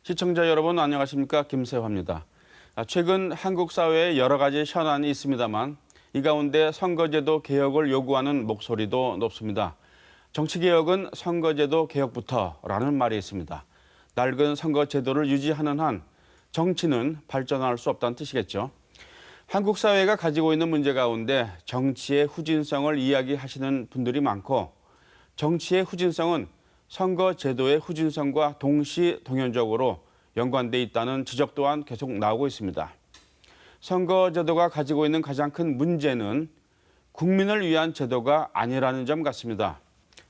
시청자 여러분 안녕하십니까? 김세화입니다. 최근 한국 사회에 여러 가지 현안이 있습니다만 이 가운데 선거제도 개혁을 요구하는 목소리도 높습니다. 정치개혁은 선거제도 개혁부터라는 말이 있습니다. 낡은 선거제도를 유지하는 한 정치는 발전할 수 없다는 뜻이겠죠. 한국 사회가 가지고 있는 문제 가운데 정치의 후진성을 이야기하시는 분들이 많고 정치의 후진성은 선거제도의 후진성과 동시동연적으로 연관돼 있다는 지적 또한 계속 나오고 있습니다. 선거제도가 가지고 있는 가장 큰 문제는 국민을 위한 제도가 아니라는 점 같습니다.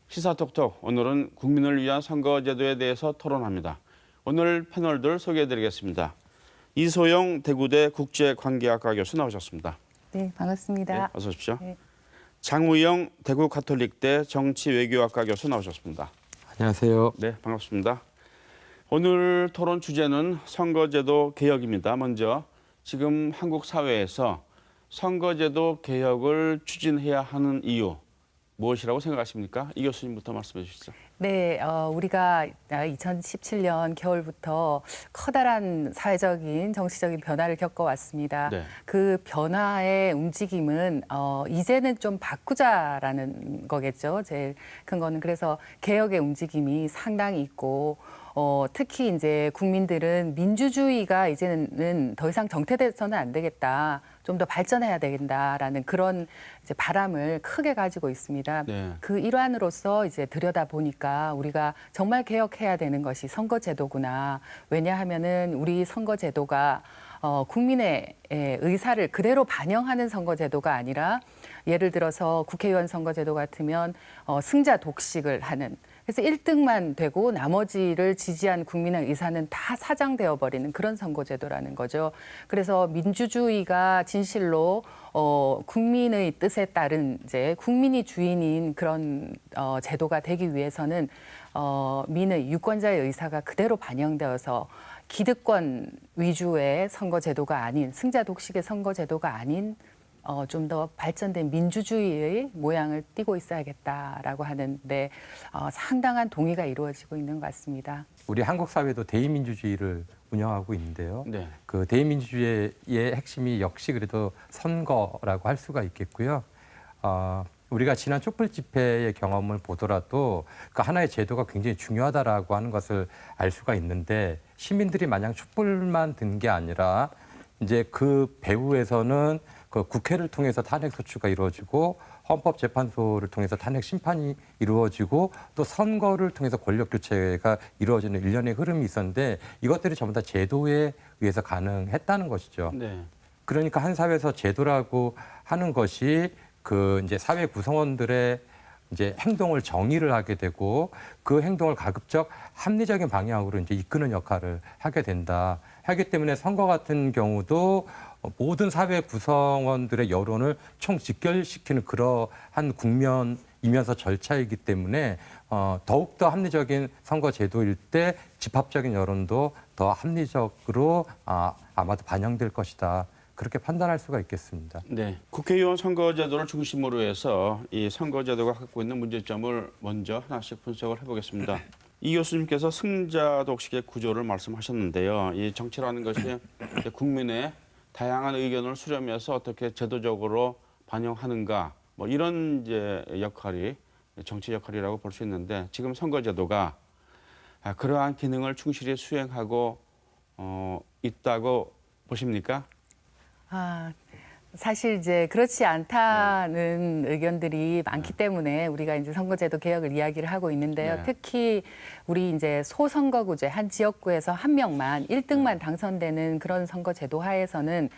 시사톡톡 오늘은 국민을 위한 선거제도에 대해서 토론합니다. 오늘 패널들 소개해드리겠습니다. 이소영 대구대 국제관계학과 교수 나오셨습니다. 네, 반갑습니다. 네, 어서 오십시오. 네. 장우영 대구 가톨릭대 정치외교학과 교수 나오셨습니다. 안녕하세요. 네, 반갑습니다. 오늘 토론 주제는 선거제도 개혁입니다. 먼저 지금 한국 사회에서 선거제도 개혁을 추진해야 하는 이유 무엇이라고 생각하십니까? 이 교수님부터 말씀해 주시죠. 네, 우리가 2017년 겨울부터 커다란 사회적인 정치적인 변화를 겪어왔습니다. 네. 그 변화의 움직임은 이제는 좀 바꾸자라는 거겠죠. 제일 큰 거는 그래서 개혁의 움직임이 상당히 있고 특히 이제 국민들은 민주주의가 이제는 더 이상 정체돼서는 안 되겠다. 좀 더 발전해야 된다라는 그런 이제 바람을 크게 가지고 있습니다. 네. 그 일환으로서 이제 들여다 보니까 우리가 정말 개혁해야 되는 것이 선거제도구나. 왜냐하면은 우리 선거제도가 국민의 의사를 그대로 반영하는 선거제도가 아니라 예를 들어서 국회의원 선거제도 같으면 승자 독식을 하는 그래서 1등만 되고 나머지를 지지한 국민의 의사는 다 사장되어 버리는 그런 선거제도라는 거죠. 그래서 민주주의가 진실로 국민의 뜻에 따른 이제 국민이 주인인 그런 제도가 되기 위해서는 민의 유권자의 의사가 그대로 반영되어서 기득권 위주의 선거제도가 아닌 승자 독식의 선거제도가 아닌 좀 더 발전된 민주주의의 모양을 띠고 있어야겠다라고 하는데 상당한 동의가 이루어지고 있는 것 같습니다. 우리 한국 사회도 대의민주주의를 운영하고 있는데요. 네. 그 대의민주주의의 핵심이 역시 그래도 선거라고 할 수가 있겠고요. 우리가 지난 촛불 집회의 경험을 보더라도 그 하나의 제도가 굉장히 중요하다라고 하는 것을 알 수가 있는데 시민들이 마냥 촛불만 든 게 아니라 이제 그 배후에서는 그 국회를 통해서 탄핵 소추가 이루어지고 헌법재판소를 통해서 탄핵 심판이 이루어지고 또 선거를 통해서 권력 교체가 이루어지는 일련의 흐름이 있었는데 이것들이 전부 다 제도에 의해서 가능했다는 것이죠. 네. 그러니까 한 사회에서 제도라고 하는 것이 그 이제 사회 구성원들의 이제 행동을 정의를 하게 되고 그 행동을 가급적 합리적인 방향으로 이제 이끄는 역할을 하게 된다. 하기 때문에 선거 같은 경우도 모든 사회 구성원들의 여론을 총직결시키는 그러한 국면이면서 절차이기 때문에 더욱더 합리적인 선거 제도일 때 집합적인 여론도 더 합리적으로 아마도 반영될 것이다. 그렇게 판단할 수가 있겠습니다. 네. 국회의원 선거제도를 중심으로 해서 이 선거제도가 갖고 있는 문제점을 먼저 하나씩 분석을 해보겠습니다. 이 교수님께서 승자 독식의 구조를 말씀하셨는데요. 이 정치라는 것이 국민의 다양한 의견을 수렴해서 어떻게 제도적으로 반영하는가 뭐 이런 이제 역할이 정치 역할이라고 볼 수 있는데 지금 선거제도가 그러한 기능을 충실히 수행하고 있다고 보십니까? 사실 이제 그렇지 않다는 의견들이 많기 때문에 우리가 이제 선거제도 개혁을 이야기를 하고 있는데요. 네. 특히 우리 이제 소선거구제 한 지역구에서 한 명만 1등만 당선되는 그런 선거제도 하에서는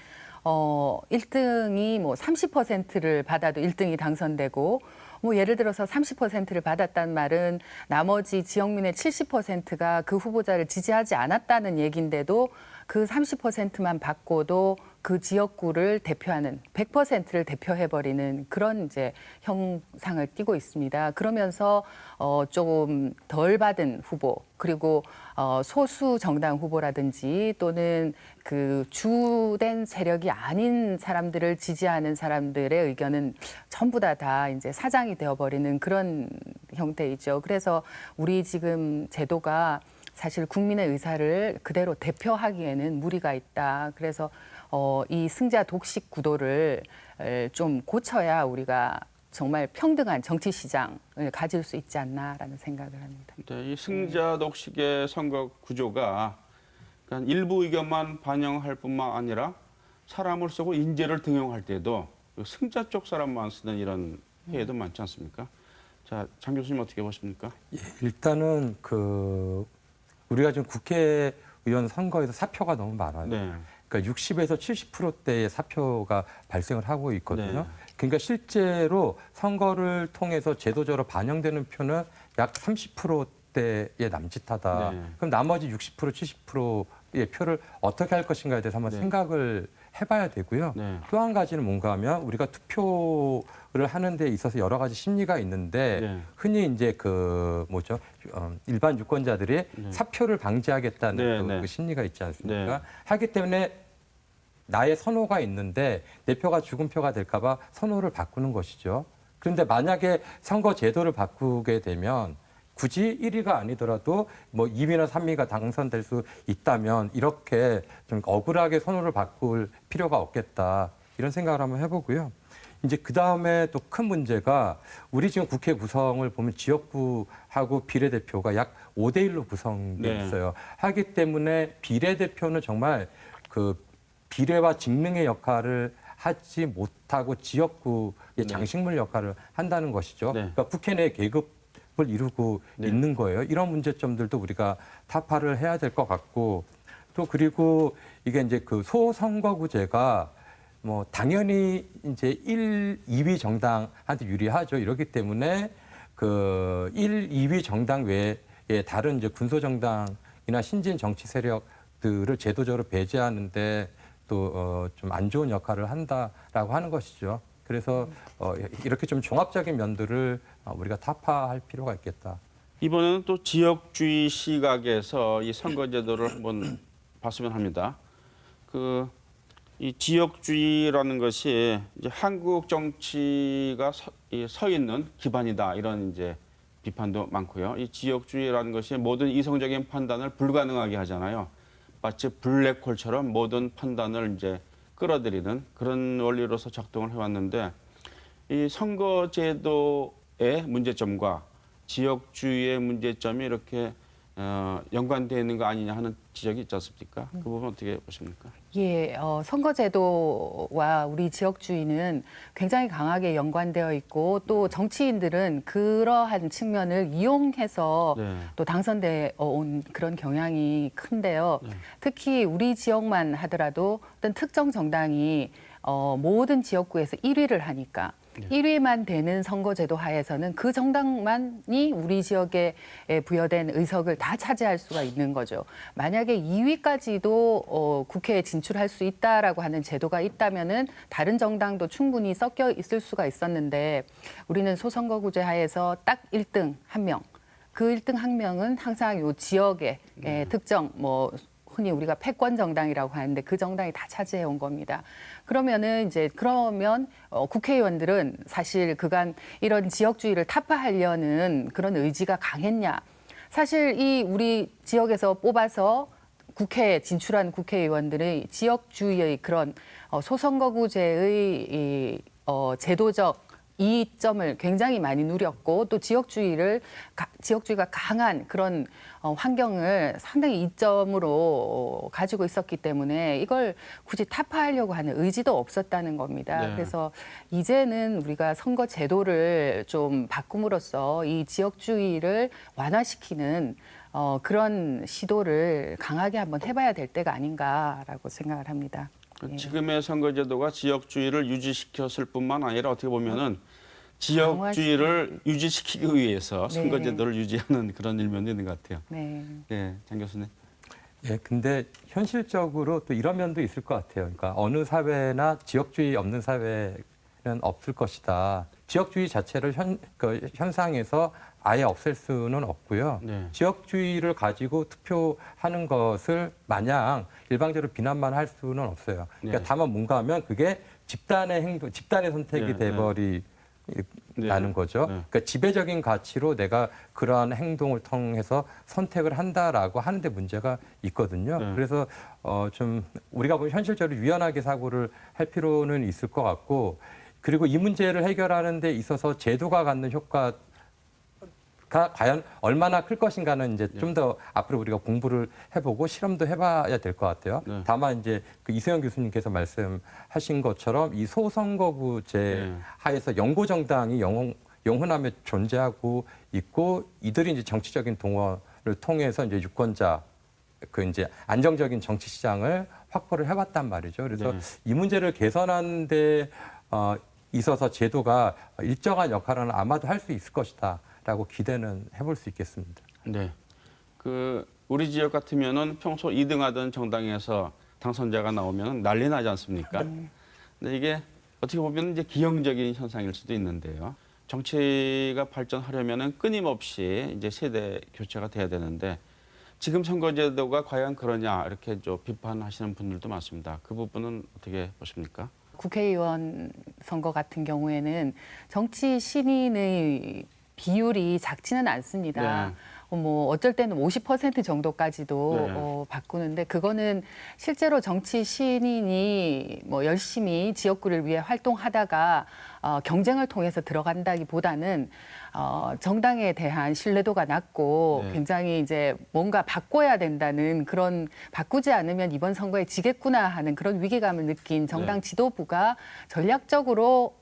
1등이 뭐 30%를 받아도 1등이 당선되고 뭐 예를 들어서 30%를 받았단 말은 나머지 지역민의 70%가 그 후보자를 지지하지 않았다는 얘기인데도 그 30%만 받고도 그 지역구를 대표하는 100%를 대표해버리는 그런 이제 형상을 띠고 있습니다. 그러면서 조금 덜 받은 후보 그리고 소수 정당 후보라든지 또는 그 주된 세력이 아닌 사람들을 지지하는 사람들의 의견은 전부 다 이제 사장이 되어버리는 그런 형태이죠. 그래서 우리 지금 제도가 사실 국민의 의사를 그대로 대표하기에는 무리가 있다. 그래서 이 승자 독식 구도를 좀 고쳐야 우리가 정말 평등한 정치 시장을 가질 수 있지 않나라는 생각을 합니다. 네, 이 승자 독식의 선거 구조가 그냥 일부 의견만 반영할 뿐만 아니라 사람을 쓰고 인재를 등용할 때도 그 승자 쪽 사람만 쓰는 이런 회의도 많지 않습니까? 자, 장 교수님 어떻게 보십니까? 예, 일단은 우리가 지금 국회의원 선거에서 사표가 너무 많아요. 네. 그러니까 60에서 70%대의 사표가 발생을 하고 있거든요. 네. 그러니까 실제로 선거를 통해서 제도적으로 반영되는 표는 약 30%대에 남짓하다. 네. 그럼 나머지 60%, 70%의 표를 어떻게 할 것인가에 대해서 한번 네. 생각을 해봐야 되고요. 네. 또 한 가지는 뭔가 하면 우리가 투표를 하는 데 있어서 여러 가지 심리가 있는데 네. 흔히 이제 일반 유권자들이 네. 사표를 방지하겠다는 네, 네. 그 심리가 있지 않습니까? 네. 하기 때문에 나의 선호가 있는데 내 표가 죽은 표가 될까 봐 선호를 바꾸는 것이죠. 그런데 만약에 선거 제도를 바꾸게 되면 굳이 1위가 아니더라도 뭐 2위나 3위가 당선될 수 있다면 이렇게 좀 억울하게 선호를 바꿀 필요가 없겠다. 이런 생각을 한번 해보고요. 이제 그 다음에 또 큰 문제가 우리 지금 국회 구성을 보면 지역구하고 비례대표가 약 5대1로 구성되어 네. 있어요. 하기 때문에 비례대표는 정말 비례와 직능의 역할을 하지 못하고 지역구의 네. 장식물 역할을 한다는 것이죠. 네. 그러니까 국회 내 계급을 이루고 네. 있는 거예요. 이런 문제점들도 우리가 타파를 해야 될 것 같고 또 그리고 이게 이제 소선거구제가 뭐 당연히 이제 1, 2위 정당한테 유리하죠. 이렇기 때문에 1, 2위 정당 외에 다른 이제 군소 정당이나 신진 정치 세력들을 제도적으로 배제하는데 또 좀 안 좋은 역할을 한다라고 하는 것이죠. 그래서 이렇게 좀 종합적인 면들을 우리가 타파할 필요가 있겠다. 이번에는 또 지역주의 시각에서 이 선거제도를 한번 봤으면 합니다. 이 지역주의라는 것이 이제 한국 정치가 서 있는 기반이다 이런 이제 비판도 많고요. 이 지역주의라는 것이 모든 이성적인 판단을 불가능하게 하잖아요. 마치 블랙홀처럼 모든 판단을 이제 끌어들이는 그런 원리로서 작동을 해왔는데 이 선거제도의 문제점과 지역주의의 문제점이 이렇게 연관되어 있는 거 아니냐 하는 지적이 있지 않습니까? 그 부분 어떻게 보십니까? 예, 선거제도와 우리 지역주의는 굉장히 강하게 연관되어 있고 또 정치인들은 그러한 측면을 이용해서 네. 또 당선돼 온 그런 경향이 큰데요. 네. 특히 우리 지역만 하더라도 어떤 특정 정당이 모든 지역구에서 1위를 하니까 1위만 되는 선거제도 하에서는 그 정당만이 우리 지역에 부여된 의석을 다 차지할 수가 있는 거죠. 만약에 2위까지도 국회에 진출할 수 있다라고 하는 제도가 있다면은 다른 정당도 충분히 섞여 있을 수가 있었는데 우리는 소선거구제 하에서 딱 1등 한 명. 그 1등 한 명은 항상 요 지역의 특정 흔히 우리가 패권 정당이라고 하는데 그 정당이 다 차지해 온 겁니다. 그러면 국회의원들은 사실 그간 이런 지역주의를 타파하려는 그런 의지가 강했냐? 사실 이 우리 지역에서 뽑아서 국회에 진출한 국회의원들의 지역주의의 그런 소선거구제의 제도적 이점을 굉장히 많이 누렸고 또 지역주의가 강한 그런 환경을 상당히 이점으로 가지고 있었기 때문에 이걸 굳이 타파하려고 하는 의지도 없었다는 겁니다. 네. 그래서 이제는 우리가 선거 제도를 좀 바꿈으로써 이 지역주의를 완화시키는 그런 시도를 강하게 한번 해봐야 될 때가 아닌가라고 생각을 합니다. 예. 지금의 선거제도가 지역주의를 유지시켰을 뿐만 아니라 어떻게 보면은 지역주의를 유지시키기 위해서 네. 선거제도를 유지하는 그런 일면도 있는 것 같아요. 네. 네, 장 교수님. 예, 근데 현실적으로 또 이런 면도 있을 것 같아요. 그러니까 어느 사회나 지역주의 없는 사회는 없을 것이다. 지역주의 자체를 현상에서 아예 없앨 수는 없고요. 네. 지역주의를 가지고 투표하는 것을 마냥 일방적으로 비난만 할 수는 없어요. 그러니까 네. 다만 뭔가 하면 그게 집단의 선택이 네, 돼버리는 네. 거죠. 네. 그러니까 지배적인 가치로 내가 그러한 행동을 통해서 선택을 한다라고 하는데 문제가 있거든요. 네. 그래서 좀 우리가 보면 현실적으로 유연하게 사고를 할 필요는 있을 것 같고, 그리고 이 문제를 해결하는 데 있어서 제도가 갖는 효과가 과연 얼마나 클 것인가는 이제 좀 더 앞으로 우리가 공부를 해보고 실험도 해봐야 될 것 같아요. 네. 다만 이제 그 이세영 교수님께서 말씀하신 것처럼 이 소선거구제 네. 하에서 영구 정당이 영원하며 존재하고 있고, 이들이 이제 정치적인 동원을 통해서 이제 유권자 그 이제 안정적인 정치 시장을 확보를 해왔단 말이죠. 그래서 네. 이 문제를 개선하는데 있어서 제도가 일정한 역할은 아마도 할 수 있을 것이다라고 기대는 해볼 수 있겠습니다. 네. 그 우리 지역 같으면은 평소 2등하던 정당에서 당선자가 나오면 난리 나지 않습니까? 근데 이게 어떻게 보면 이제 기형적인 현상일 수도 있는데요. 정치가 발전하려면은 끊임없이 이제 세대 교체가 돼야 되는데 지금 선거제도가 과연 그러냐 이렇게 좀 비판하시는 분들도 많습니다. 그 부분은 어떻게 보십니까? 국회의원 선거 같은 경우에는 정치 신인의 비율이 작지는 않습니다. 네. 뭐 어쩔 때는 50% 정도까지도 네. 바꾸는데, 그거는 실제로 정치 신인이 뭐 열심히 지역구를 위해 활동하다가 경쟁을 통해서 들어간다기보다는 정당에 대한 신뢰도가 낮고 네. 굉장히 이제 뭔가 바꿔야 된다는, 그런 바꾸지 않으면 이번 선거에 지겠구나 하는 그런 위기감을 느낀 정당 네. 지도부가 전략적으로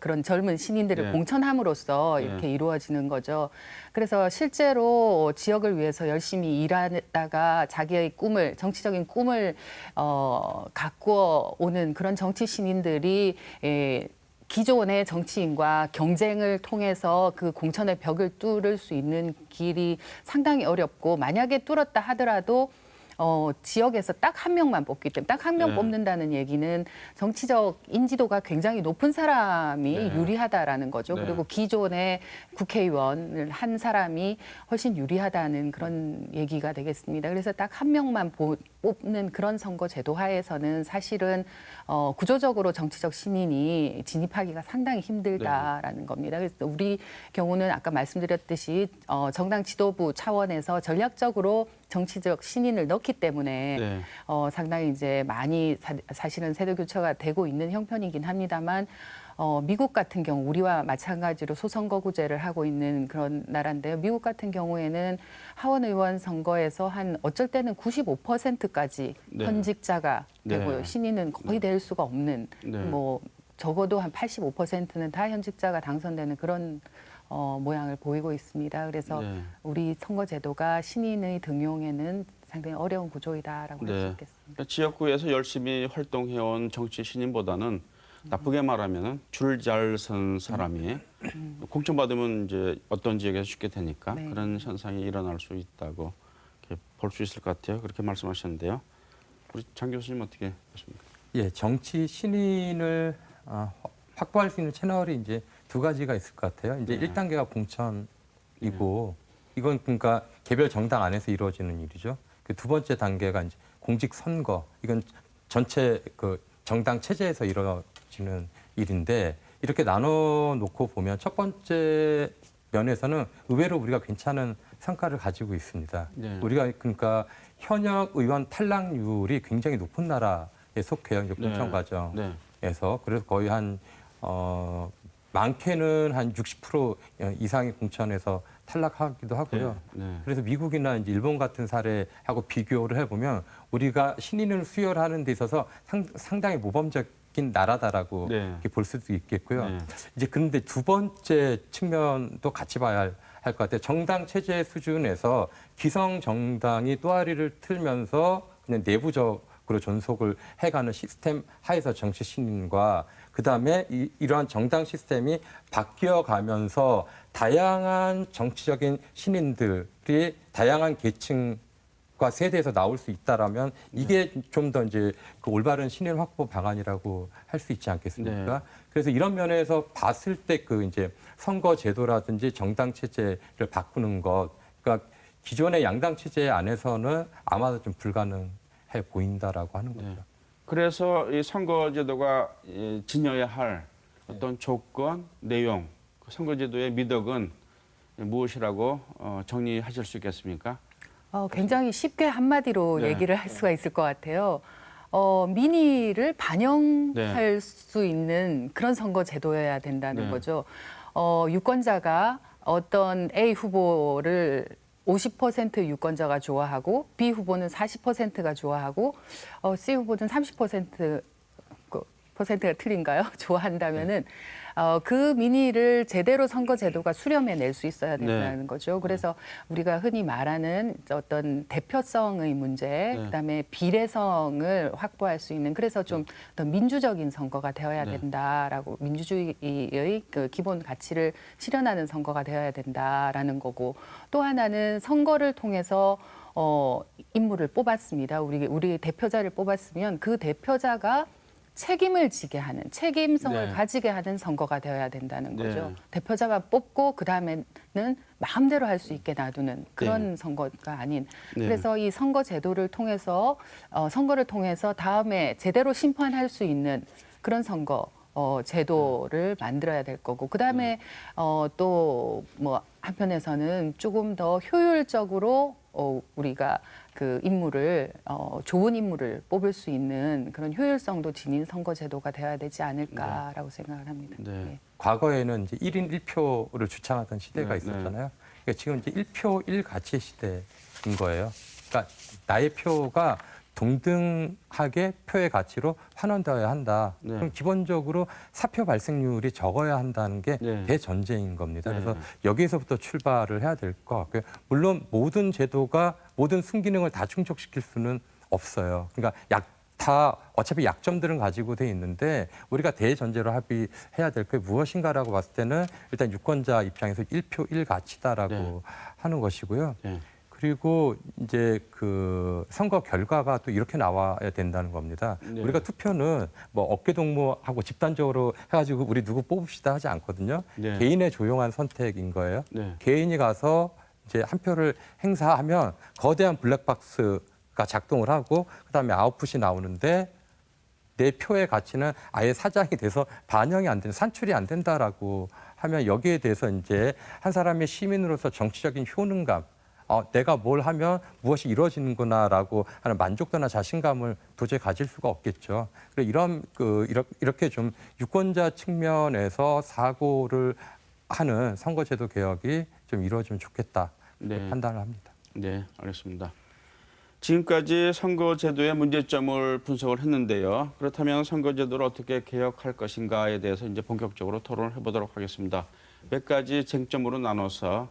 그런 젊은 신인들을 네. 공천함으로써 네. 이렇게 이루어지는 거죠. 그래서 실제로 지역을 위해서 열심히 일하다가 자기의 꿈을, 정치적인 꿈을 가꾸어 오는 그런 정치 신인들이 기존의 정치인과 경쟁을 통해서 그 공천의 벽을 뚫을 수 있는 길이 상당히 어렵고, 만약에 뚫었다 하더라도 지역에서 딱 한 명만 뽑기 때문에, 딱 한 명 네. 뽑는다는 얘기는 정치적 인지도가 굉장히 높은 사람이 네. 유리하다라는 거죠. 네. 그리고 기존의 국회의원을 한 사람이 훨씬 유리하다는 그런 얘기가 되겠습니다. 그래서 딱 한 명만 뽑는 그런 선거 제도 하에서는 사실은 구조적으로 정치적 신인이 진입하기가 상당히 힘들다라는 겁니다. 그래서 우리 경우는 아까 말씀드렸듯이 정당 지도부 차원에서 전략적으로 정치적 신인을 넣기 때문에 네. 상당히 이제 많이 사실은 세대 교체가 되고 있는 형편이긴 합니다만, 미국 같은 경우 우리와 마찬가지로 소선거구제를 하고 있는 그런 나라인데요. 미국 같은 경우에는 하원 의원 선거에서 한 어쩔 때는 95%까지 네. 현직자가 되고요. 네. 신인은 거의 될 수가 없는, 네. 뭐 적어도 한 85%는 다 현직자가 당선되는 그런 모양을 보이고 있습니다. 그래서 네. 우리 선거제도가 신인의 등용에는 상당히 어려운 구조이다라고 할 수 네. 있겠습니다. 그러니까 지역구에서 열심히 활동해온 정치 신인보다는 나쁘게 말하면 줄 잘 선 사람이 공천받으면 이제 어떤 지역에서 죽게 되니까 네. 그런 현상이 일어날 수 있다고 볼 수 있을 것 같아요. 그렇게 말씀하셨는데요. 우리 장 교수님 어떻게 보십니까? 예, 정치 신인을 확보할 수 있는 채널이 이제 두 가지가 있을 것 같아요. 이제 네. 1단계가 공천이고, 이건 그러니까 개별 정당 안에서 이루어지는 일이죠. 그 두 번째 단계가 이제 공직 선거. 이건 전체 그 정당 체제에서 이루어지는 일인데, 이렇게 나눠 놓고 보면 첫 번째 면에서는 의외로 우리가 괜찮은 성과를 가지고 있습니다. 네. 우리가 그러니까 현역 의원 탈락률이 굉장히 높은 나라에 속해요. 이제 공천 네. 과정에서. 네. 그래서 거의 한 많게는 한 60% 이상의 공천에서 탈락하기도 하고요. 네. 네. 그래서 미국이나 이제 일본 같은 사례하고 비교를 해보면 우리가 신인을 수혈하는 데 있어서 상당히 모범적인 나라다라고 네. 이렇게 볼 수도 있겠고요. 네. 이제 그런데 두 번째 측면도 같이 봐야 할 것 같아요. 정당 체제 수준에서 기성 정당이 또아리를 틀면서 그냥 내부적으로 존속을 해가는 시스템 하에서 정치 신인과, 그다음에 이러한 정당 시스템이 바뀌어가면서 다양한 정치적인 신인들이 다양한 계층과 세대에서 나올 수 있다라면 이게 좀 더 이제 그 올바른 신인 확보 방안이라고 할 수 있지 않겠습니까? 네. 그래서 이런 면에서 봤을 때 그 이제 선거 제도라든지 정당 체제를 바꾸는 것, 그러니까 기존의 양당 체제 안에서는 아마도 좀 불가능해 보인다라고 하는 거죠. 네. 그래서 이 선거제도가 지녀야 할 어떤 조건, 내용, 선거제도의 미덕은 무엇이라고 정리하실 수 있겠습니까? 굉장히 쉽게 한마디로 네. 얘기를 할 수가 있을 것 같아요. 민의를 반영할 수 있는 그런 선거 제도여야 된다는 네. 거죠. 유권자가 어떤 A 후보를 50% 유권자가 좋아하고 B 후보는 40%가 좋아하고 C 후보는 30%가 틀린가요? 좋아한다면은 그 민의를 제대로 선거 제도가 수렴해 낼 수 있어야 된다는 거죠. 그래서 우리가 흔히 말하는 어떤 대표성의 문제, 그다음에 비례성을 확보할 수 있는 그래서 좀 더 민주적인 선거가 되어야 된다라고 민주주의의 그 기본 가치를 실현하는 선거가 되어야 된다라는 거고 또 하나는 선거를 통해서 인물을 뽑았습니다. 우리 대표자를 뽑았으면 그 대표자가 책임을 지게 하는 책임성을 네. 가지게 하는 선거가 되어야 된다는 네. 거죠. 대표자가 뽑고 그다음에는 마음대로 할 수 있게 놔두는 그런 선거가 아닌 네. 그래서 이 선거 제도를 통해서 선거를 통해서 다음에 제대로 심판할 수 있는 그런 선거 제도를 만들어야 될 거고 그다음에 또 뭐 한편에서는 조금 더 효율적으로 우리가 그 인물을 좋은 인물을 뽑을 수 있는 그런 효율성도 지닌 선거 제도가 되어야 되지 않을까라고 생각을 합니다. 네. 예. 과거에는 이제 1인 1표를 주창하던 시대가 네, 있었잖아요. 그러니까 지금 이제 1표 1가치 시대인 거예요. 그러니까 나의 표가 동등하게 표의 가치로 환원되어야 한다. 네. 그럼 기본적으로 사표 발생률이 적어야 한다는 게 네. 대전제인 겁니다. 그래서 네. 여기에서부터 출발을 해야 될 것 같고요. 물론 모든 제도가 모든 순기능을 다 충족시킬 수는 없어요. 그러니까 어차피 약점들은 가지고 돼 있는데 우리가 대전제로 합의해야 될 게 무엇인가라고 봤을 때는 일단 유권자 입장에서 1표 1가치다라고 네. 하는 것이고요. 네. 그리고 이제 그 선거 결과가 또 이렇게 나와야 된다는 겁니다. 네. 우리가 투표는 뭐 어깨동무하고 집단적으로 해가지고 우리 누구 뽑읍시다 하지 않거든요. 네. 개인의 조용한 선택인 거예요. 네. 개인이 가서 이제 한 표를 행사하면 거대한 블랙박스가 작동을 하고 그다음에 아웃풋이 나오는데 내 표의 가치는 아예 사장이 돼서 반영이 안 되는 산출이 안 된다라고 하면 여기에 대해서 이제 한 사람의 시민으로서 정치적인 효능감 내가 뭘 하면 무엇이 이루어지는구나라고 하는 만족도나 자신감을 도저히 가질 수가 없겠죠. 그래서 이렇게 좀 유권자 측면에서 사고를 하는 선거제도 개혁이 좀 이루어지면 좋겠다 네. 판단을 합니다. 네, 알겠습니다. 지금까지 선거제도의 문제점을 분석을 했는데요. 그렇다면 선거제도를 어떻게 개혁할 것인가에 대해서 이제 본격적으로 토론을 해보도록 하겠습니다. 몇 가지 쟁점으로 나눠서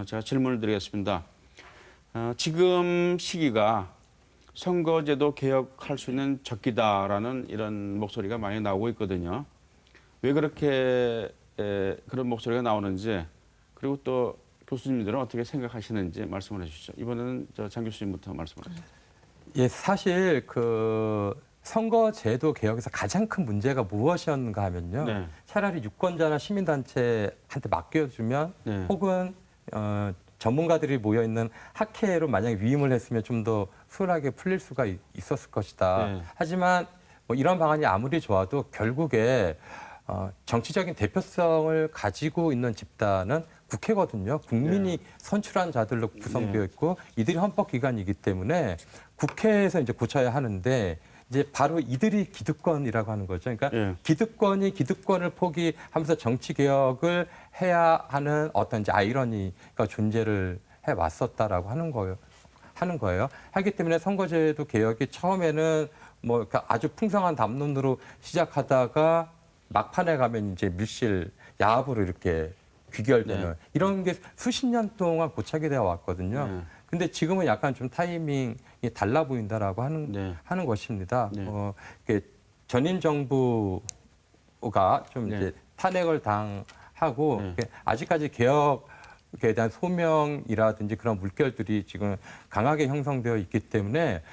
제가 질문을 드리겠습니다. 지금 시기가 선거제도 개혁할 수 있는 적기다라는 이런 목소리가 많이 나오고 있거든요. 왜 그렇게 그런 목소리가 나오는지 그리고 또 교수님들은 어떻게 생각하시는지 말씀을 해주시죠. 이번에는 장 교수님부터 말씀을 해주세요. 예, 사실 그 선거제도 개혁에서 가장 큰 문제가 무엇이었는가 하면요. 네. 차라리 유권자나 시민단체한테 맡겨주면 네. 혹은 전문가들이 모여있는 학회로 만약에 위임을 했으면 좀 더 수월하게 풀릴 수가 있었을 것이다. 네. 하지만 뭐 이런 방안이 아무리 좋아도 결국에 정치적인 대표성을 가지고 있는 집단은 국회거든요. 국민이 선출한 자들로 구성되어 있고 이들이 헌법기관이기 때문에 국회에서 이제 고쳐야 하는데 이제 바로 이들이 기득권이라고 하는 거죠. 그러니까 기득권이 기득권을 포기하면서 정치 개혁을 해야 하는 어떤 이제 아이러니가 존재를 해 왔었다라고 하는 거예요. 하기 때문에 선거제도 개혁이 처음에는 뭐 그러니까 아주 풍성한 담론으로 시작하다가 막판에 가면 이제 밀실 야합으로 이렇게 귀결되는 이런 게 수십 년 동안 고착이 되어 왔거든요. 근데 지금은 약간 좀 타이밍이 달라 보인다라고 하는 것입니다. 전임 정부가 좀 이제 탄핵을 당하고 아직까지 개혁에 대한 소명이라든지 그런 물결들이 지금 강하게 형성되어 있기 때문에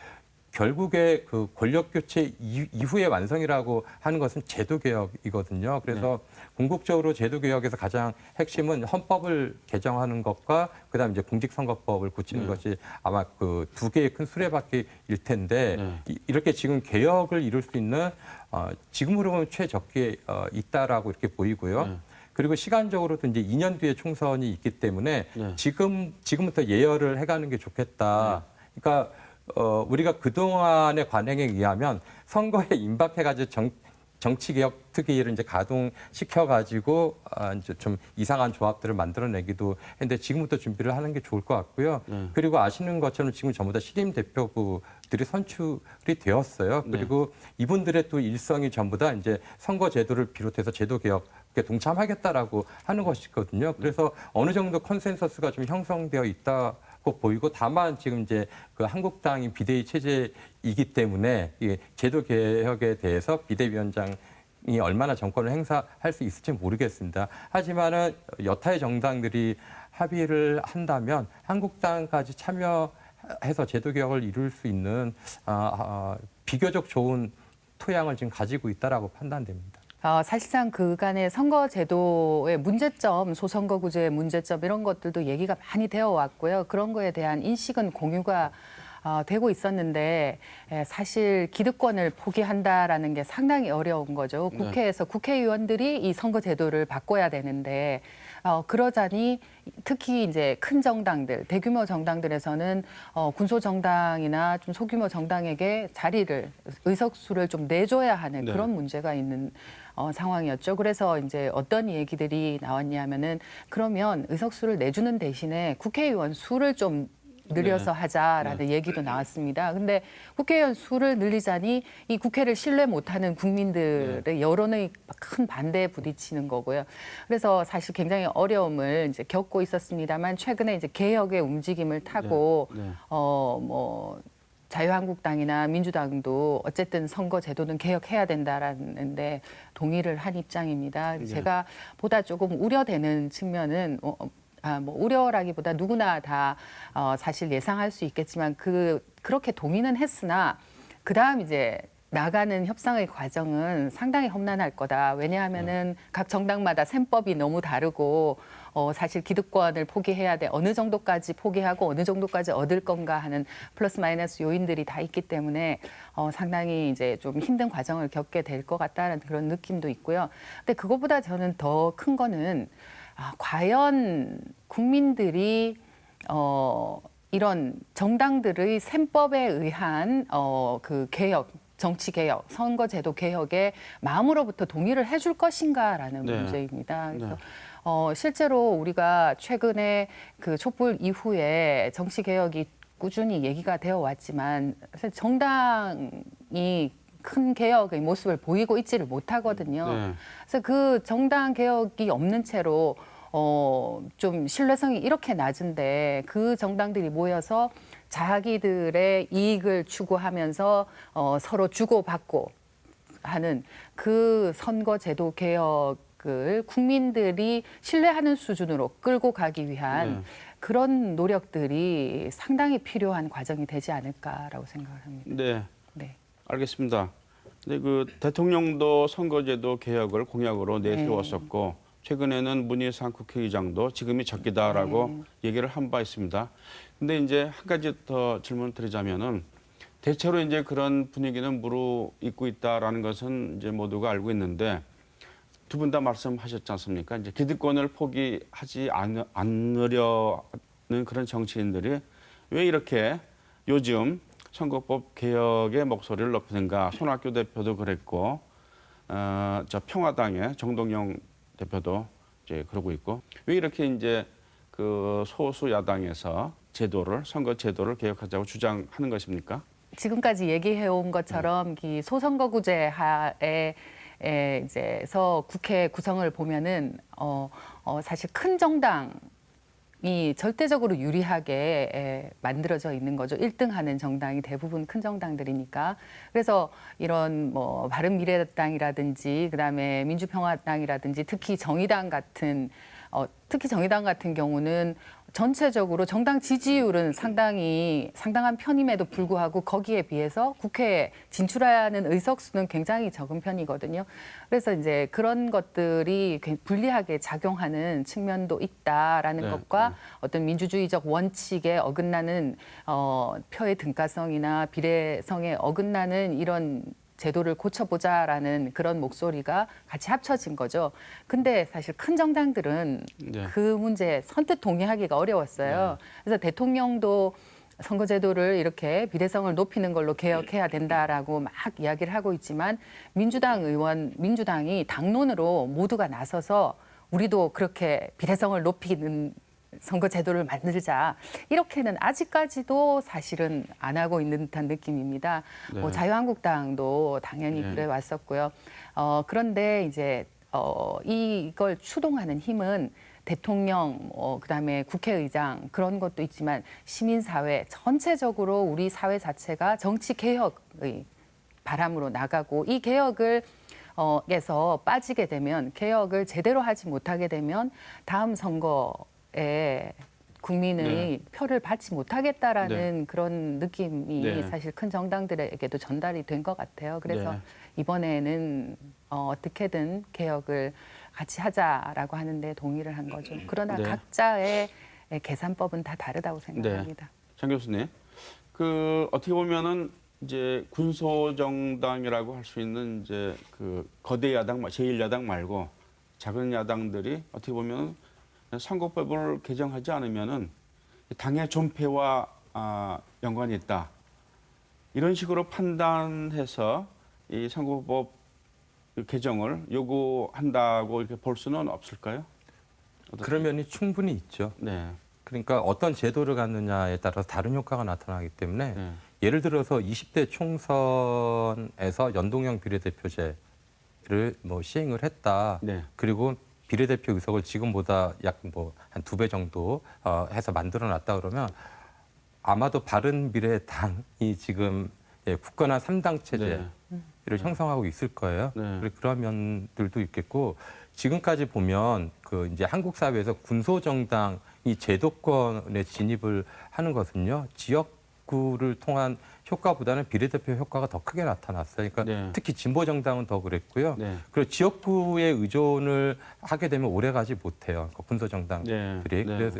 결국에 그 권력 교체 이후의 완성이라고 하는 것은 제도 개혁이거든요. 그래서 궁극적으로 제도 개혁에서 가장 핵심은 헌법을 개정하는 것과 그다음에 이제 공직선거법을 고치는 것이 아마 그 두 개의 큰 수레바퀴일 텐데 이렇게 지금 개혁을 이룰 수 있는 지금으로 보면 최적기에 있다라고 이렇게 보이고요. 그리고 시간적으로도 이제 2년 뒤에 총선이 있기 때문에 네. 지금부터 예열을 해가는 게 좋겠다. 그러니까 우리가 그동안의 관행에 의하면 선거에 임박해가지고 정치개혁 특위를 이제 가동시켜가지고 이제 좀 이상한 조합들을 만들어내기도 했는데 지금부터 준비를 하는 게 좋을 것 같고요. 그리고 아시는 것처럼 지금 전부 다 신임 대표부들이 선출이 되었어요. 그리고 이분들의 또 일성이 전부 다 이제 선거제도를 비롯해서 제도개혁에 동참하겠다라고 하는 것이거든요. 그래서 어느 정도 컨센서스가 좀 형성되어 있다고 보이고 다만 지금 이제 그 한국당이 비대위 체제이기 때문에 이 제도 개혁에 대해서 비대위원장이 얼마나 정권을 행사할 수 있을지 모르겠습니다. 하지만은 여타의 정당들이 합의를 한다면 한국당까지 참여해서 제도 개혁을 이룰 수 있는 비교적 좋은 토양을 지금 가지고 있다라고 판단됩니다. 사실상 그간의 선거제도의 문제점, 소선거구제의 문제점 이런 것들도 얘기가 많이 되어 왔고요. 그런 거에 대한 인식은 공유가 되고 있었는데 사실 기득권을 포기한다라는 게 상당히 어려운 거죠. 국회에서 국회의원들이 이 선거제도를 바꿔야 되는데 그러자니 특히 이제 큰 정당들, 대규모 정당들에서는 군소 정당이나 좀 소규모 정당에게 의석수를 좀 내줘야 하는 네. 그런 문제가 있는 상황이었죠. 그래서 이제 어떤 얘기들이 나왔냐면은 그러면 의석수를 내주는 대신에 국회의원 수를 좀 늘려서 하자라는 얘기도 나왔습니다. 근데 국회의원 수를 늘리자니 이 국회를 신뢰 못하는 국민들의 여론의 큰 반대에 부딪히는 거고요. 그래서 사실 굉장히 어려움을 이제 겪고 있었습니다만 최근에 이제 개혁의 움직임을 타고 뭐 자유한국당이나 민주당도 어쨌든 선거 제도는 개혁해야 된다라는데 동의를 한 입장입니다. 제가 보다 조금 우려되는 측면은 뭐 우려라기보다 누구나 다 사실 예상할 수 있겠지만 그렇게 동의는 했으나 그다음 이제 나가는 협상의 과정은 상당히 험난할 거다. 왜냐하면은 각 정당마다 셈법이 너무 다르고 사실 기득권을 포기해야 돼. 어느 정도까지 포기하고 어느 정도까지 얻을 건가 하는 플러스 마이너스 요인들이 다 있기 때문에 상당히 이제 좀 힘든 과정을 겪게 될 것 같다는 그런 느낌도 있고요. 근데 그것보다 저는 더 큰 거는 과연 국민들이 이런 정당들의 셈법에 의한 그 개혁, 정치 개혁, 선거제도 개혁에 마음으로부터 동의를 해줄 것인가라는 문제입니다. 그래서 실제로 우리가 최근에 그 촛불 이후에 정치 개혁이 꾸준히 얘기가 되어 왔지만 사실 정당이 큰 개혁의 모습을 보이고 있지를 못하거든요. 그래서 그 정당 개혁이 없는 채로 좀 신뢰성이 이렇게 낮은데 그 정당들이 모여서 자기들의 이익을 추구하면서 서로 주고받고 하는 그 선거제도 개혁을 국민들이 신뢰하는 수준으로 끌고 가기 위한 그런 노력들이 상당히 필요한 과정이 되지 않을까라고 생각을 합니다. 네. 알겠습니다. 근데 그 대통령도 선거제도 개혁을 공약으로 내세웠었고 최근에는 문희상 국회의장도 지금이 적기다라고 얘기를 한 바 있습니다. 근데 이제 한 가지 더 질문 드리자면은 대체로 이제 그런 분위기는 무르익고 있다라는 것은 이제 모두가 알고 있는데 두 분 다 말씀하셨지 않습니까? 이제 기득권을 포기하지 않으려는 그런 정치인들이 왜 이렇게 요즘 선거법 개혁의 목소리를 높이는가? 손학규 대표도 그랬고, 저 평화당의 정동영 대표도 이제 그러고 있고, 왜 이렇게 이제 그 소수 야당에서 선거 제도를 개혁하자고 주장하는 것입니까? 지금까지 얘기해온 것처럼 이 소선거구제 하에 이제서 국회 구성을 보면은 사실 큰 정당이 절대적으로 유리하게 만들어져 있는 거죠. 1등하는 정당이 대부분 큰 정당들이니까. 그래서 이런 뭐 바른미래당이라든지 그다음에 민주평화당이라든지 특히 정의당 같은 경우는 전체적으로 정당 지지율은 상당한 편임에도 불구하고 거기에 비해서 국회에 진출하는 의석수는 굉장히 적은 편이거든요. 그래서 이제 그런 것들이 불리하게 작용하는 측면도 있다라는 것과 어떤 민주주의적 원칙에 어긋나는 표의 등가성이나 비례성에 어긋나는 이런 제도를 고쳐보자라는 그런 목소리가 같이 합쳐진 거죠. 근데 사실 큰 정당들은 네. 그 문제에 선뜻 동의하기가 어려웠어요. 그래서 대통령도 선거제도를 이렇게 비례성을 높이는 걸로 개혁해야 된다라고 막 이야기를 하고 있지만 민주당이 당론으로 모두가 나서서 우리도 그렇게 비례성을 높이는 선거제도를 만들자 이렇게는 아직까지도 사실은 안 하고 있는 듯한 느낌입니다. 네. 뭐 자유한국당도 당연히 네. 그래 왔었고요. 그런데 이제 이걸 추동하는 힘은 대통령, 그다음에 국회의장 그런 것도 있지만 시민사회 전체적으로 우리 사회 자체가 정치 개혁의 바람으로 나가고 이 개혁을 에서 빠지게 되면 개혁을 제대로 하지 못하게 되면 다음 선거에 국민의 네. 표를 받지 못하겠다라는 그런 느낌이 네. 사실 큰 정당들에게도 전달이 된 것 같아요. 그래서 네. 이번에는 어떻게든 개혁을 같이 하자라고 하는데 동의를 한 거죠. 그러나 네. 각자의 계산법은 다 다르다고 생각합니다. 장 교수님, 그 어떻게 보면은 이제 군소정당이라고 할 수 있는 이제 그 거대 야당, 제1야당 말고 작은 야당들이 어떻게 보면 선거법을 개정하지 않으면은 당의 존폐와 연관이 있다. 이런 식으로 판단해서 이 선거법 개정을 요구한다고 이렇게 볼 수는 없을까요? 그런 면이 충분히 있죠. 네. 그러니까 어떤 제도를 갖느냐에 따라서 다른 효과가 나타나기 때문에 네. 예를 들어서 20대 총선에서 연동형 비례대표제를 뭐 시행을 했다. 네. 그리고 비례대표 의석을 지금보다 약 뭐 한 2배 정도 해서 만들어 놨다 그러면 아마도 바른미래당이 지금 굳건한 3당 체제를 형성하고 있을 거예요. 네. 그리고 그런 면들도 있겠고 지금까지 보면 그 이제 한국 사회에서 군소정당이 제도권에 진입을 하는 것은요 지역구를 통한 효과보다는 비례대표 효과가 더 크게 나타났어요. 그러니까 네. 특히 진보 정당은 더 그랬고요. 네. 그리고 지역구에 의존을 하게 되면 오래가지 못해요. 그 군소 정당들이. 네.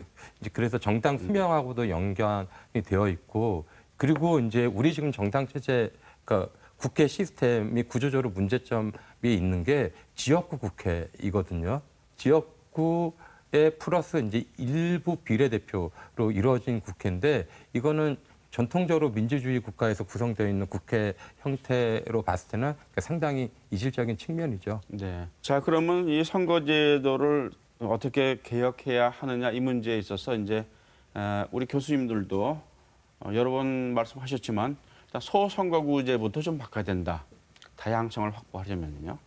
그래서 정당 수명하고도 연관이 되어 있고 그리고 이제 우리 지금 정당 체제 그러니까 국회 시스템이 구조적으로 문제점이 있는 게 지역구 국회이거든요. 지역구에 플러스 이제 일부 비례대표로 이루어진 국회인데 이거는 전통적으로 민주주의 국가에서 구성되어 있는 국회 형태로 봤을 때는 상당히 이질적인 측면이죠. 네. 자, 그러면 이 선거제도를 어떻게 개혁해야 하느냐 이 문제에 있어서 이제 우리 교수님들도 여러 번 말씀하셨지만 일단 소선거구제부터 좀 바꿔야 된다. 다양성을 확보하려면요.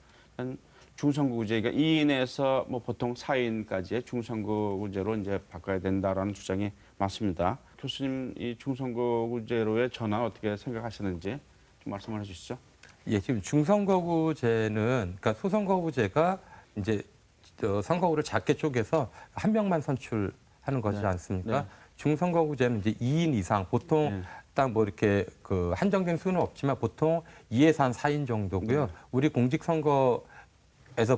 중선거구제가 2인에서 뭐 보통 4인까지의 중선거구제로 이제 바꿔야 된다라는 주장이 많습니다. 교수님 이 중선거구제로의 전환 어떻게 생각하시는지 좀 말씀을 해주시죠. 예, 지금 중선거구제는 그러니까 소선거구제가 이제 선거구를 작게 쪼개서 한 명만 선출하는 것이지 네. 않습니까? 네. 중선거구제는 이제 2인 이상 보통 네. 딱 뭐 이렇게 그 한정된 수는 없지만 보통 2에서 한 4인 정도고요. 네. 우리 공직선거에서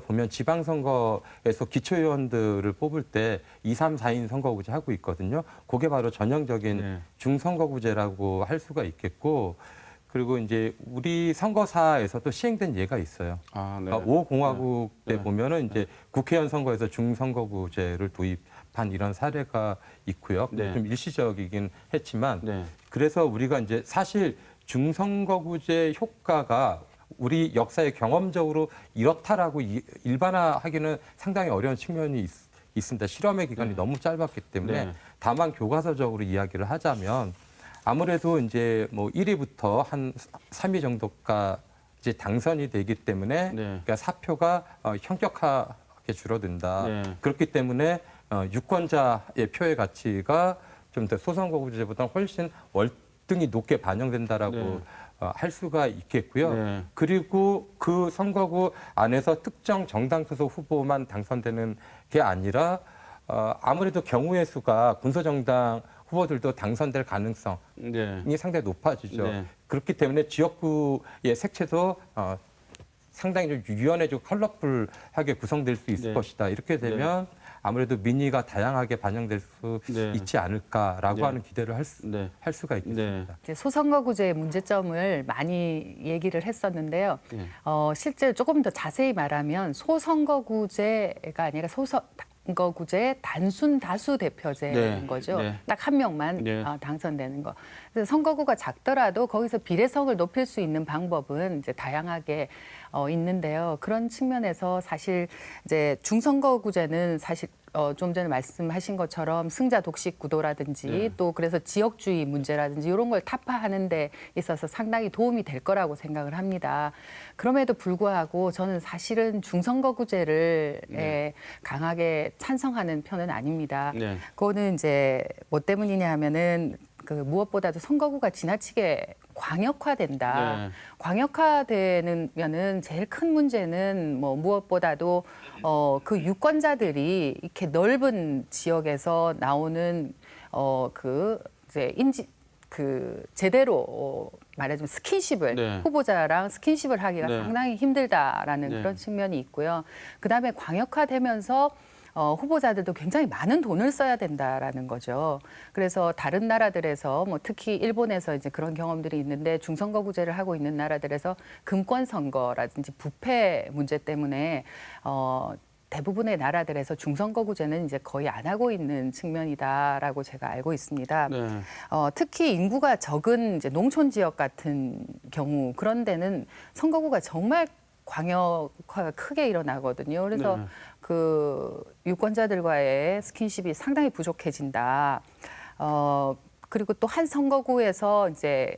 보면 지방선거에서 기초의원들을 뽑을 때 2, 3, 4인 선거구제 하고 있거든요. 그게 바로 전형적인 네. 중선거구제라고 할 수가 있겠고 그리고 이제 우리 선거사에서도 시행된 예가 있어요. 아, 네. 5공화국 때 네. 보면은 이제 국회의원 선거에서 중선거구제를 도입한 이런 사례가 있고요. 네. 좀 일시적이긴 했지만 네. 그래서 우리가 이제 사실 중선거구제 효과가 우리 역사에 경험적으로 이렇다라고 일반화하기는 상당히 어려운 측면이 있습니다. 실험의 기간이 네. 너무 짧았기 때문에 네. 다만 교과서적으로 이야기를 하자면 아무래도 이제 뭐 1위부터 한 3위 정도까지 당선이 되기 때문에 네. 그러니까 사표가 현격하게 줄어든다. 네. 그렇기 때문에 유권자의 표의 가치가 좀 더 소선거구제보다 훨씬 월등히 높게 반영된다라고 네. 할 수가 있겠고요. 네. 그리고 그 선거구 안에서 특정 정당 소속 후보만 당선되는 게 아니라 아무래도 경우의 수가 군소정당 후보들도 당선될 가능성이 네. 상당히 높아지죠. 네. 그렇기 때문에 지역구의 색채도 상당히 좀 유연해지고 컬러풀하게 구성될 수 있을 네. 것이다. 이렇게 되면 아무래도 민의가 다양하게 반영될 수 네. 있지 않을까라고 네. 하는 기대를 할 네. 수가 있겠습니다. 이제 소선거구제의 문제점을 많이 얘기를 했었는데요. 네. 실제 조금 더 자세히 말하면 소선거구제가 아니라 소선거구제 단순 다수 대표제인 네. 거죠. 네. 딱 한 명만 네. 당선되는 거. 그래서 선거구가 작더라도 거기서 비례성을 높일 수 있는 방법은 이제 다양하게 있는데요. 그런 측면에서 사실 이제 중선거구제는 사실 좀 전에 말씀하신 것처럼 승자 독식 구도라든지 네. 또 그래서 지역주의 문제라든지 이런 걸 타파하는 데 있어서 상당히 도움이 될 거라고 생각을 합니다. 그럼에도 불구하고 저는 사실은 중선거구제를 강하게 찬성하는 편은 아닙니다. 네. 그거는 이제 뭐 때문이냐 하면은 그 무엇보다도 선거구가 지나치게 광역화된다. 네. 광역화되면은 제일 큰 문제는 뭐 무엇보다도 그 유권자들이 이렇게 넓은 지역에서 나오는 그 이제 제대로 말하자면 스킨십을 네. 후보자랑 스킨십을 하기가 네. 상당히 힘들다라는 네. 그런 측면이 있고요. 그다음에 광역화되면서 후보자들도 굉장히 많은 돈을 써야 된다라는 거죠. 그래서 다른 나라들에서 뭐 특히 일본에서 이제 그런 경험들이 있는데 중선거구제를 하고 있는 나라들에서 금권 선거라든지 부패 문제 때문에 대부분의 나라들에서 중선거구제는 이제 거의 안 하고 있는 측면이다라고 제가 알고 있습니다. 네. 특히 인구가 적은 이제 농촌 지역 같은 경우 그런 데는 선거구가 정말 광역화가 크게 일어나거든요. 그래서 네. 그 유권자들과의 스킨십이 상당히 부족해진다. 그리고 또 한 선거구에서 이제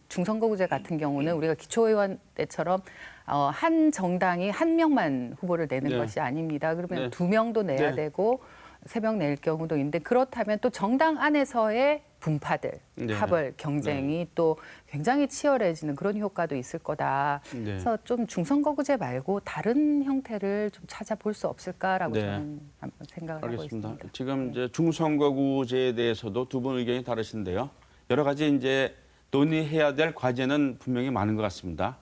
중선거구제 같은 경우는 우리가 기초의원 때처럼 한 정당이 한 명만 후보를 내는 네. 것이 아닙니다. 그러면 네. 두 명도 내야 네. 되고 세 명 낼 경우도 있는데 그렇다면 또 정당 안에서의 분파들, 네. 파벌, 경쟁이 또 굉장히 치열해지는 그런 효과도 있을 거다. 네. 그래서 좀 중선거구제 말고 다른 형태를 좀 찾아볼 수 없을까라고 네. 저는 한번 생각을 하고 알겠습니다. 있습니다. 지금 이제 중선거구제에 대해서도 두 분 의견이 다르신데요. 여러 가지 이제 논의해야 될 과제는 분명히 많은 것 같습니다.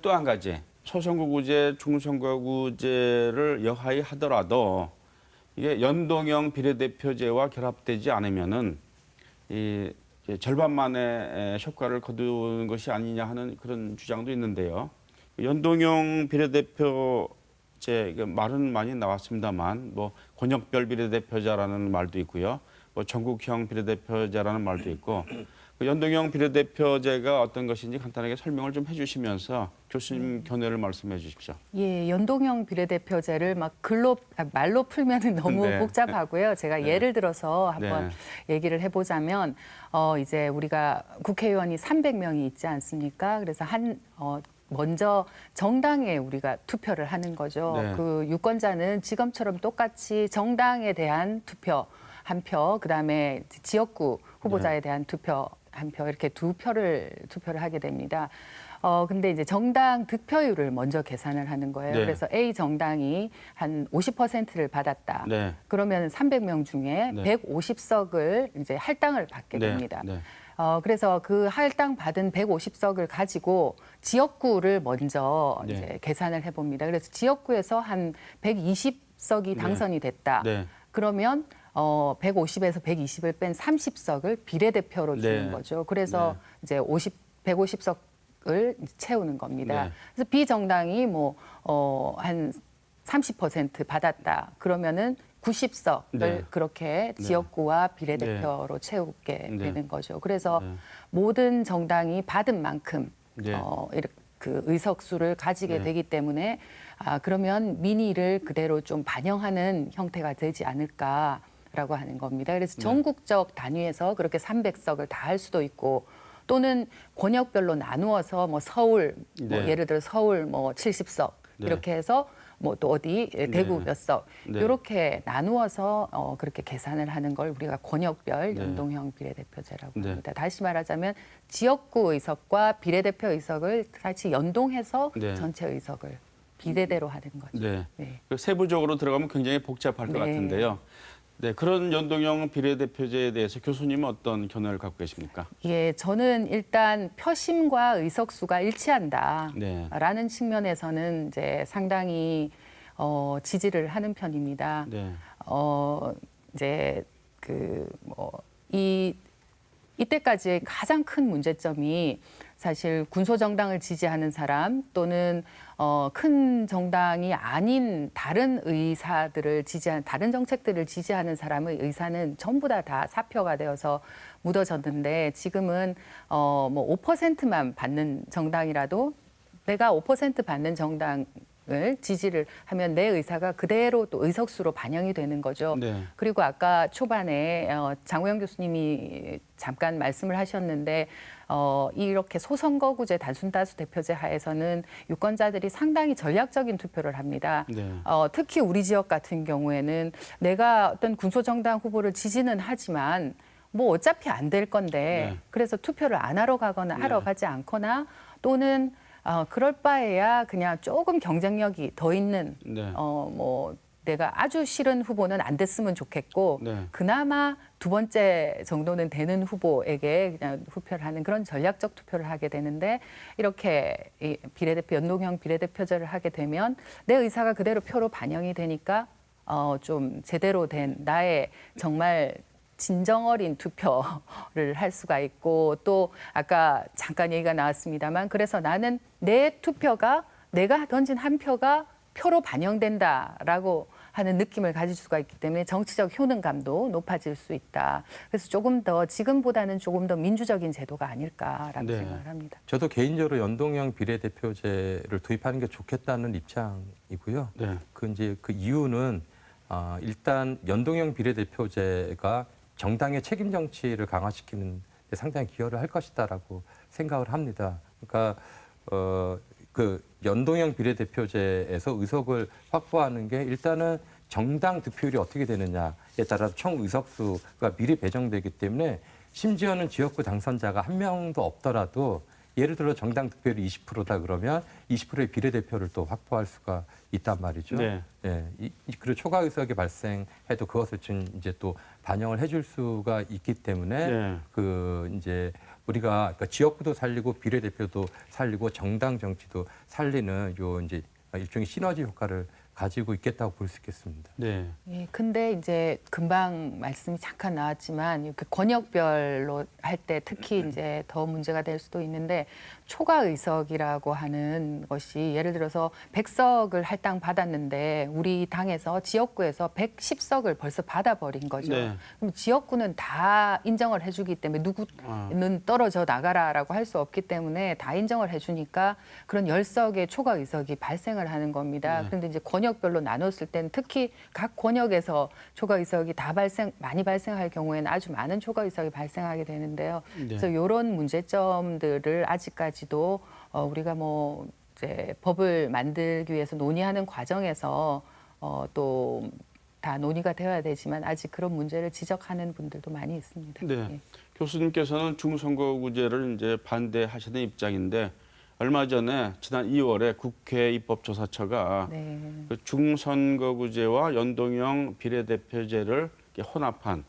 또 한 가지 소선거구제, 중선거구제를 여하이 하더라도 이게 연동형 비례대표제와 결합되지 않으면은 이 절반만의 효과를 거두는 것이 아니냐 하는 그런 주장도 있는데요. 연동형 비례대표제 말은 많이 나왔습니다만 뭐 권역별 비례대표제라는 말도 있고요. 뭐 전국형 비례대표제라는 말도 있고 그 연동형 비례대표제가 어떤 것인지 간단하게 설명을 좀 해주시면서 교수님 견해를 말씀해 주십시오. 예, 연동형 비례대표제를 막 말로 풀면은 너무 네. 복잡하고요. 제가 네. 예를 들어서 한번 네. 얘기를 해보자면 이제 우리가 국회의원이 300명이 있지 않습니까? 그래서 먼저 정당에 우리가 투표를 하는 거죠. 네. 그 유권자는 지금처럼 똑같이 정당에 대한 투표 한 표, 그다음에 지역구 후보자에 대한 투표 한 표 이렇게 투표를 하게 됩니다. 근데 이제 정당 득표율을 먼저 계산을 하는 거예요. 네. 그래서 A 정당이 한 50%를 받았다. 네. 그러면 300명 중에 네. 150석을 이제 할당을 받게 네. 됩니다. 네. 그래서 그 할당 받은 150석을 가지고 지역구를 먼저 네. 이제 계산을 해봅니다. 그래서 지역구에서 한 120석이 당선이 됐다. 네. 그러면 150에서 120을 뺀 30석을 비례대표로 주는 네. 거죠. 그래서 이제 150석을 채우는 겁니다. 네. 그래서 비정당이 한 30% 받았다. 그러면은 90석을 네. 그렇게 지역구와 비례대표로 채우게 네. 되는 거죠. 그래서 네. 모든 정당이 받은 만큼 네. 그 의석수를 가지게 네. 되기 때문에 그러면 민의를 그대로 좀 반영하는 형태가 되지 않을까라고 하는 겁니다. 그래서 네. 전국적 단위에서 그렇게 300석을 다 할 수도 있고 또는 권역별로 나누어서 뭐 서울 뭐 네. 예를 들어 서울 뭐 70석 네. 이렇게 해서 뭐 또 어디 대구 네. 몇 석 네. 이렇게 나누어서 그렇게 계산을 하는 걸 우리가 권역별 네. 연동형 비례대표제라고 네. 합니다. 다시 말하자면 지역구 의석과 비례대표 의석을 같이 연동해서 네. 전체 의석을 비례대로 하는 거죠. 네. 네. 세부적으로 들어가면 굉장히 복잡할 것 네. 같은데요. 네, 그런 연동형 비례대표제에 대해서 교수님은 어떤 견해를 갖고 계십니까? 예, 저는 일단 표심과 의석수가 일치한다라는 네. 측면에서는 이제 상당히 지지를 하는 편입니다. 네. 이제 이때까지의 가장 큰 문제점이 사실 군소정당을 지지하는 사람 또는 큰 정당이 아닌 다른 의사들을 지지하는 다른 정책들을 지지하는 사람의 의사는 전부 다 사표가 되어서 묻어졌는데 지금은 뭐 5%만 받는 정당이라도 내가 5% 받는 정당을 지지를 하면 내 의사가 그대로 또 의석수로 반영이 되는 거죠. 네. 그리고 아까 초반에 장우영 교수님이 잠깐 말씀을 하셨는데 이렇게 소선거구제 단순다수 대표제 하에서는 유권자들이 상당히 전략적인 투표를 합니다. 네. 특히 우리 지역 같은 경우에는 내가 어떤 군소정당 후보를 지지는 하지만 뭐 어차피 안 될 건데 네. 그래서 투표를 안 하러 가거나 하러 네. 가지 않거나 또는 그럴 바에야 그냥 조금 경쟁력이 더 있는 네. 뭐 내가 아주 싫은 후보는 안 됐으면 좋겠고 네. 그나마 두 번째 정도는 되는 후보에게 그냥 투표를 하는 그런 전략적 투표를 하게 되는데 이렇게 이 비례대표 연동형 비례대표제를 하게 되면 내 의사가 그대로 표로 반영이 되니까 좀 제대로 된 나의 정말 진정 어린 투표를 할 수가 있고 또 아까 잠깐 얘기가 나왔습니다만 그래서 나는 내 투표가 내가 던진 한 표가 표로 반영된다라고 하는 느낌을 가질 수가 있기 때문에 정치적 효능감도 높아질 수 있다. 그래서 조금 더 지금보다는 조금 더 민주적인 제도가 아닐까라고 네. 생각을 합니다. 저도 개인적으로 연동형 비례대표제를 도입하는 게 좋겠다는 입장이고요. 네. 그 이유는 일단 연동형 비례대표제가 정당의 책임 정치를 강화시키는 데 상당히 기여를 할 것이다라고 생각을 합니다. 그러니까 그 연동형 비례대표제에서 의석을 확보하는 게 일단은 정당 득표율이 어떻게 되느냐에 따라 총 의석수가 미리 배정되기 때문에 심지어는 지역구 당선자가 한 명도 없더라도 예를 들어 정당 득표율이 20%다 그러면 20%의 비례대표를 또 확보할 수가 있단 말이죠. 네. 예, 그리고 초과 의석이 발생해도 그것을 좀 이제 또 반영을 해줄 수가 있기 때문에 네. 그 이제 우리가 그러니까 지역구도 살리고 비례대표도 살리고 정당 정치도 살리는 요 이제 일종의 시너지 효과를 가지고 있겠다고 볼 수 있겠습니다. 네. 예, 근데 이제 금방 말씀이 잠깐 나왔지만 그 권역별로 할 때 특히 이제 더 문제가 될 수도 있는데 초과 의석이라고 하는 것이 예를 들어서 100석을 할당 받았는데 우리 당에서 지역구에서 110석을 벌써 받아버린 거죠. 네. 그럼 지역구는 다 인정을 해주기 때문에 누구는 떨어져 나가라라고 할 수 없기 때문에 다 인정을 해주니까 그런 10석의 초과 의석이 발생을 하는 겁니다. 네. 그런데 이제 권역별로 나눴을 때는 특히 각 권역에서 초과 의석이 다 많이 발생할 경우에는 아주 많은 초과 의석이 발생하게 되는데요. 네. 그래서 이런 문제점들을 아직까지도 우리가 뭐 이제 법을 만들기 위해서 논의하는 과정에서 또 다 논의가 되어야 되지만 아직 그런 문제를 지적하는 분들도 많이 있습니다. 네. 예. 교수님께서는 중선거구제를 이제 반대하시는 입장인데 얼마 전에 지난 2월에 국회 입법조사처가 네. 그 중선거구제와 연동형 비례대표제를 이렇게 혼합한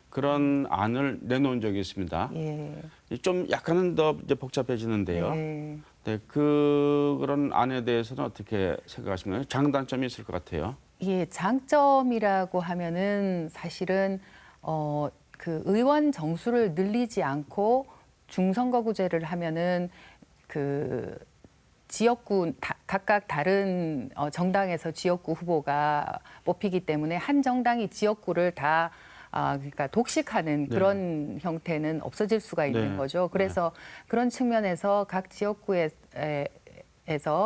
그런 안을 내놓은 적이 있습니다. 예. 좀 약간은 더 이제 복잡해지는데요. 네. 네, 그런 안에 대해서는 어떻게 생각하십니까? 장단점이 있을 것 같아요. 예, 장점이라고 하면은 사실은 그 의원 정수를 늘리지 않고 중선거구제를 하면은 그 지역구 각각 다른 정당에서 지역구 후보가 뽑히기 때문에 한 정당이 지역구를 다 그러니까 독식하는 네. 그런 형태는 없어질 수가 있는 네. 거죠. 그래서 그런 측면에서 각 지역구에서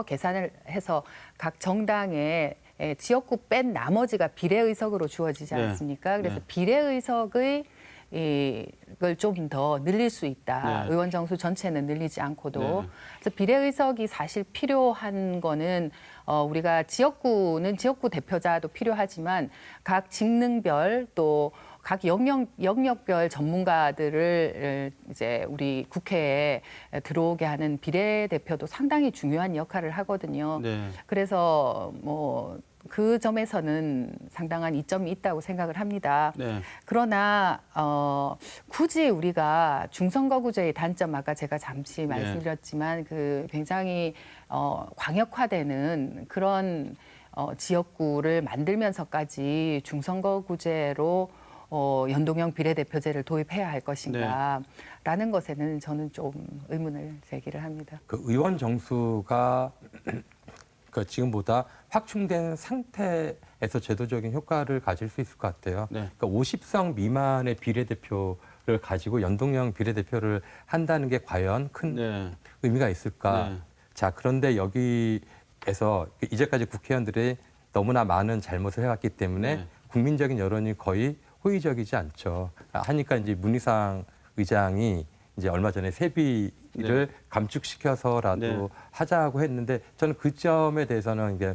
계산을 해서 각 정당의 지역구 뺀 나머지가 비례의석으로 주어지지 네. 않습니까? 그래서 네. 비례의석의 이걸 좀 더 늘릴 수 있다. 네. 의원 정수 전체는 늘리지 않고도. 네. 그래서 비례의석이 사실 필요한 거는 우리가 지역구는 지역구 대표자도 필요하지만 각 직능별 또 각 영역별 전문가들을 이제 우리 국회에 들어오게 하는 비례대표도 상당히 중요한 역할을 하거든요. 네. 그래서 뭐 그 점에서는 상당한 이점이 있다고 생각을 합니다. 네. 그러나 굳이 우리가 중선거구제의 단점 아까 제가 잠시 말씀드렸지만 그 굉장히 광역화되는 그런 지역구를 만들면서까지 중선거구제로 연동형 비례대표제를 도입해야 할 것인가라는 것에는 저는 좀 의문을 제기를 합니다. 그 의원 정수가 그 지금보다 확충된 상태에서 제도적인 효과를 가질 수 있을 것 같아요. 네. 그러니까 50석 미만의 비례대표를 가지고 연동형 비례대표를 한다는 게 과연 큰 네. 의미가 있을까? 네. 자, 그런데 여기에서 이제까지 국회의원들이 너무나 많은 잘못을 해왔기 때문에 네. 국민적인 여론이 거의 호의적이지 않죠. 하니까 이제 문희상 의장이 이제 얼마 전에 세비를 감축시켜서라도 네. 하자고 했는데 저는 그 점에 대해서는 이제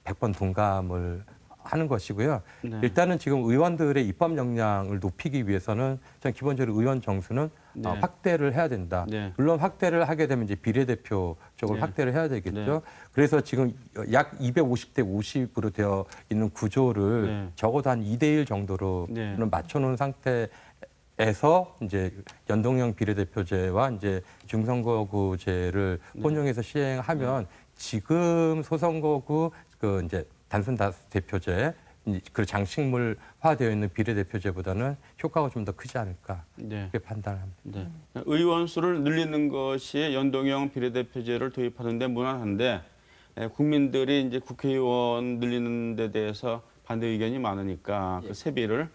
100번 동감을 하는 것이고요. 네. 일단은 지금 의원들의 입법 역량을 높이기 위해서는 저는 기본적으로 의원 정수는 네. 확대를 해야 된다. 네. 물론 확대를 하게 되면 이제 비례대표 쪽으로 네. 확대를 해야 되겠죠. 네. 그래서 지금 약 250대 50으로 되어 있는 구조를 네. 적어도 한 2대1 정도로 네. 맞춰놓은 상태에서 이제 연동형 비례대표제와 이제 중선거구제를 혼용해서 시행하면 지금 소선거구 그 이제 단순 대표제 그 장식물화되어 있는 비례대표제보다는 효과가 좀 더 크지 않을까 네. 그렇게 판단합니다. 네. 의원 수를 늘리는 것이 연동형 비례대표제를 도입하는 데 무난한데 국민들이 이제 국회의원 늘리는 데 대해서 반대 의견이 많으니까 그 세비를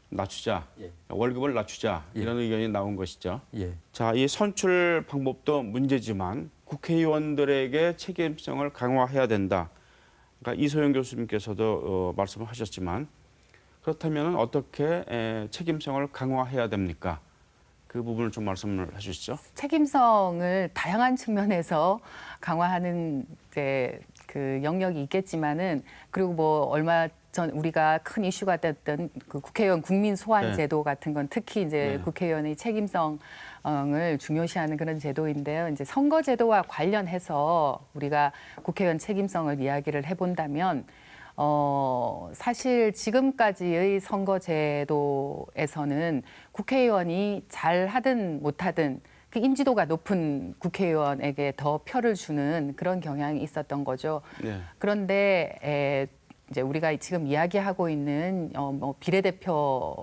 낮추자, 월급을 낮추자 이런 의견이 나온 것이죠. 예. 자, 이 선출 방법도 문제지만 국회의원들에게 책임성을 강화해야 된다. 그러니까 이소영 교수님께서도 말씀을 하셨지만 그렇다면 어떻게 책임성을 강화해야 됩니까? 그 부분을 좀 말씀을 해주시죠. 책임성을 다양한 측면에서 강화하는 이제 그 영역이 있겠지만은 그리고 뭐 얼마 전 우리가 큰 이슈가 됐던 그 국회의원 국민 소환 네. 제도 같은 건 특히 이제 네. 국회의원의 책임성을 중요시하는 그런 제도인데요. 이제 선거 제도와 관련해서 우리가 국회의원 책임성을 이야기를 해본다면 사실 지금까지의 선거 제도에서는 국회의원이 잘하든 못하든 그 인지도가 높은 국회의원에게 더 표를 주는 그런 경향이 있었던 거죠. 네. 그런데 이제 우리가 지금 이야기하고 있는 뭐 비례대표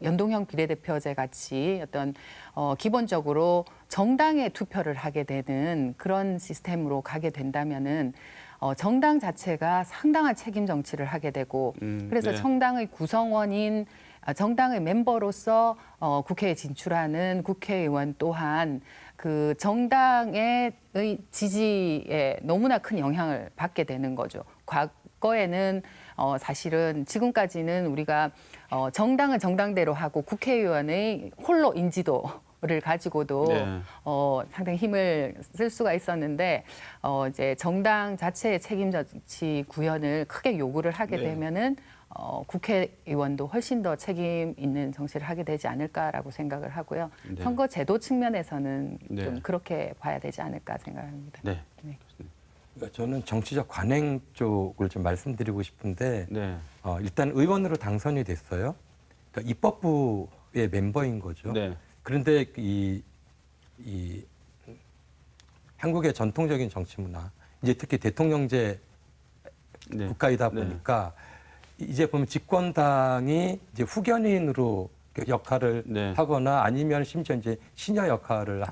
연동형 비례대표제 같이 어떤 기본적으로 정당에 투표를 하게 되는 그런 시스템으로 가게 된다면은 정당 자체가 상당한 책임 정치를 하게 되고 그래서 네. 정당의 구성원인 정당의 멤버로서 국회에 진출하는 국회의원 또한 그 정당의 지지에 너무나 큰 영향을 받게 되는 거죠. 과거에는 사실은 지금까지는 우리가 정당은 정당대로 하고 국회의원의 홀로 인지도를 가지고도 네. 상당히 힘을 쓸 수가 있었는데 이제 정당 자체의 책임 정치 구현을 크게 요구를 하게 네. 되면은 국회의원도 훨씬 더 책임 있는 정치를 하게 되지 않을까라고 생각을 하고요. 네. 선거 제도 측면에서는 네. 좀 그렇게 봐야 되지 않을까 생각합니다. 네. 그러니까 저는 정치적 관행 쪽을 좀 말씀드리고 싶은데 네. 일단 의원으로 당선이 됐어요. 그러니까 입법부의 멤버인 거죠. 네. 그런데 이 한국의 전통적인 정치 문화, 이제 특히 대통령제 네. 국가이다 네. 보니까 이제 보면 집권당이 이제 후견인으로 역할을 네. 하거나 아니면 심지어 이제 신여 역할을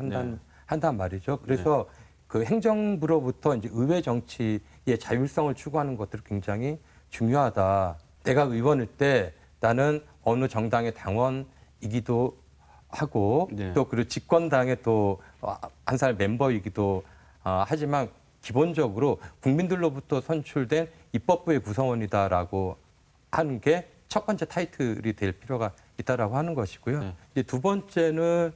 한단 말이죠. 그래서 그 행정부로부터 이제 의회 정치의 자율성을 추구하는 것들이 굉장히 중요하다. 내가 의원일 때 나는 어느 정당의 당원이기도 하고 네. 또 그리고 집권당의 또 한 살 멤버이기도 하지만 기본적으로 국민들로부터 선출된 입법부의 구성원이다라고 하는 게 첫 번째 타이틀이 될 필요가 있다라고 하는 것이고요. 네. 이제 두 번째는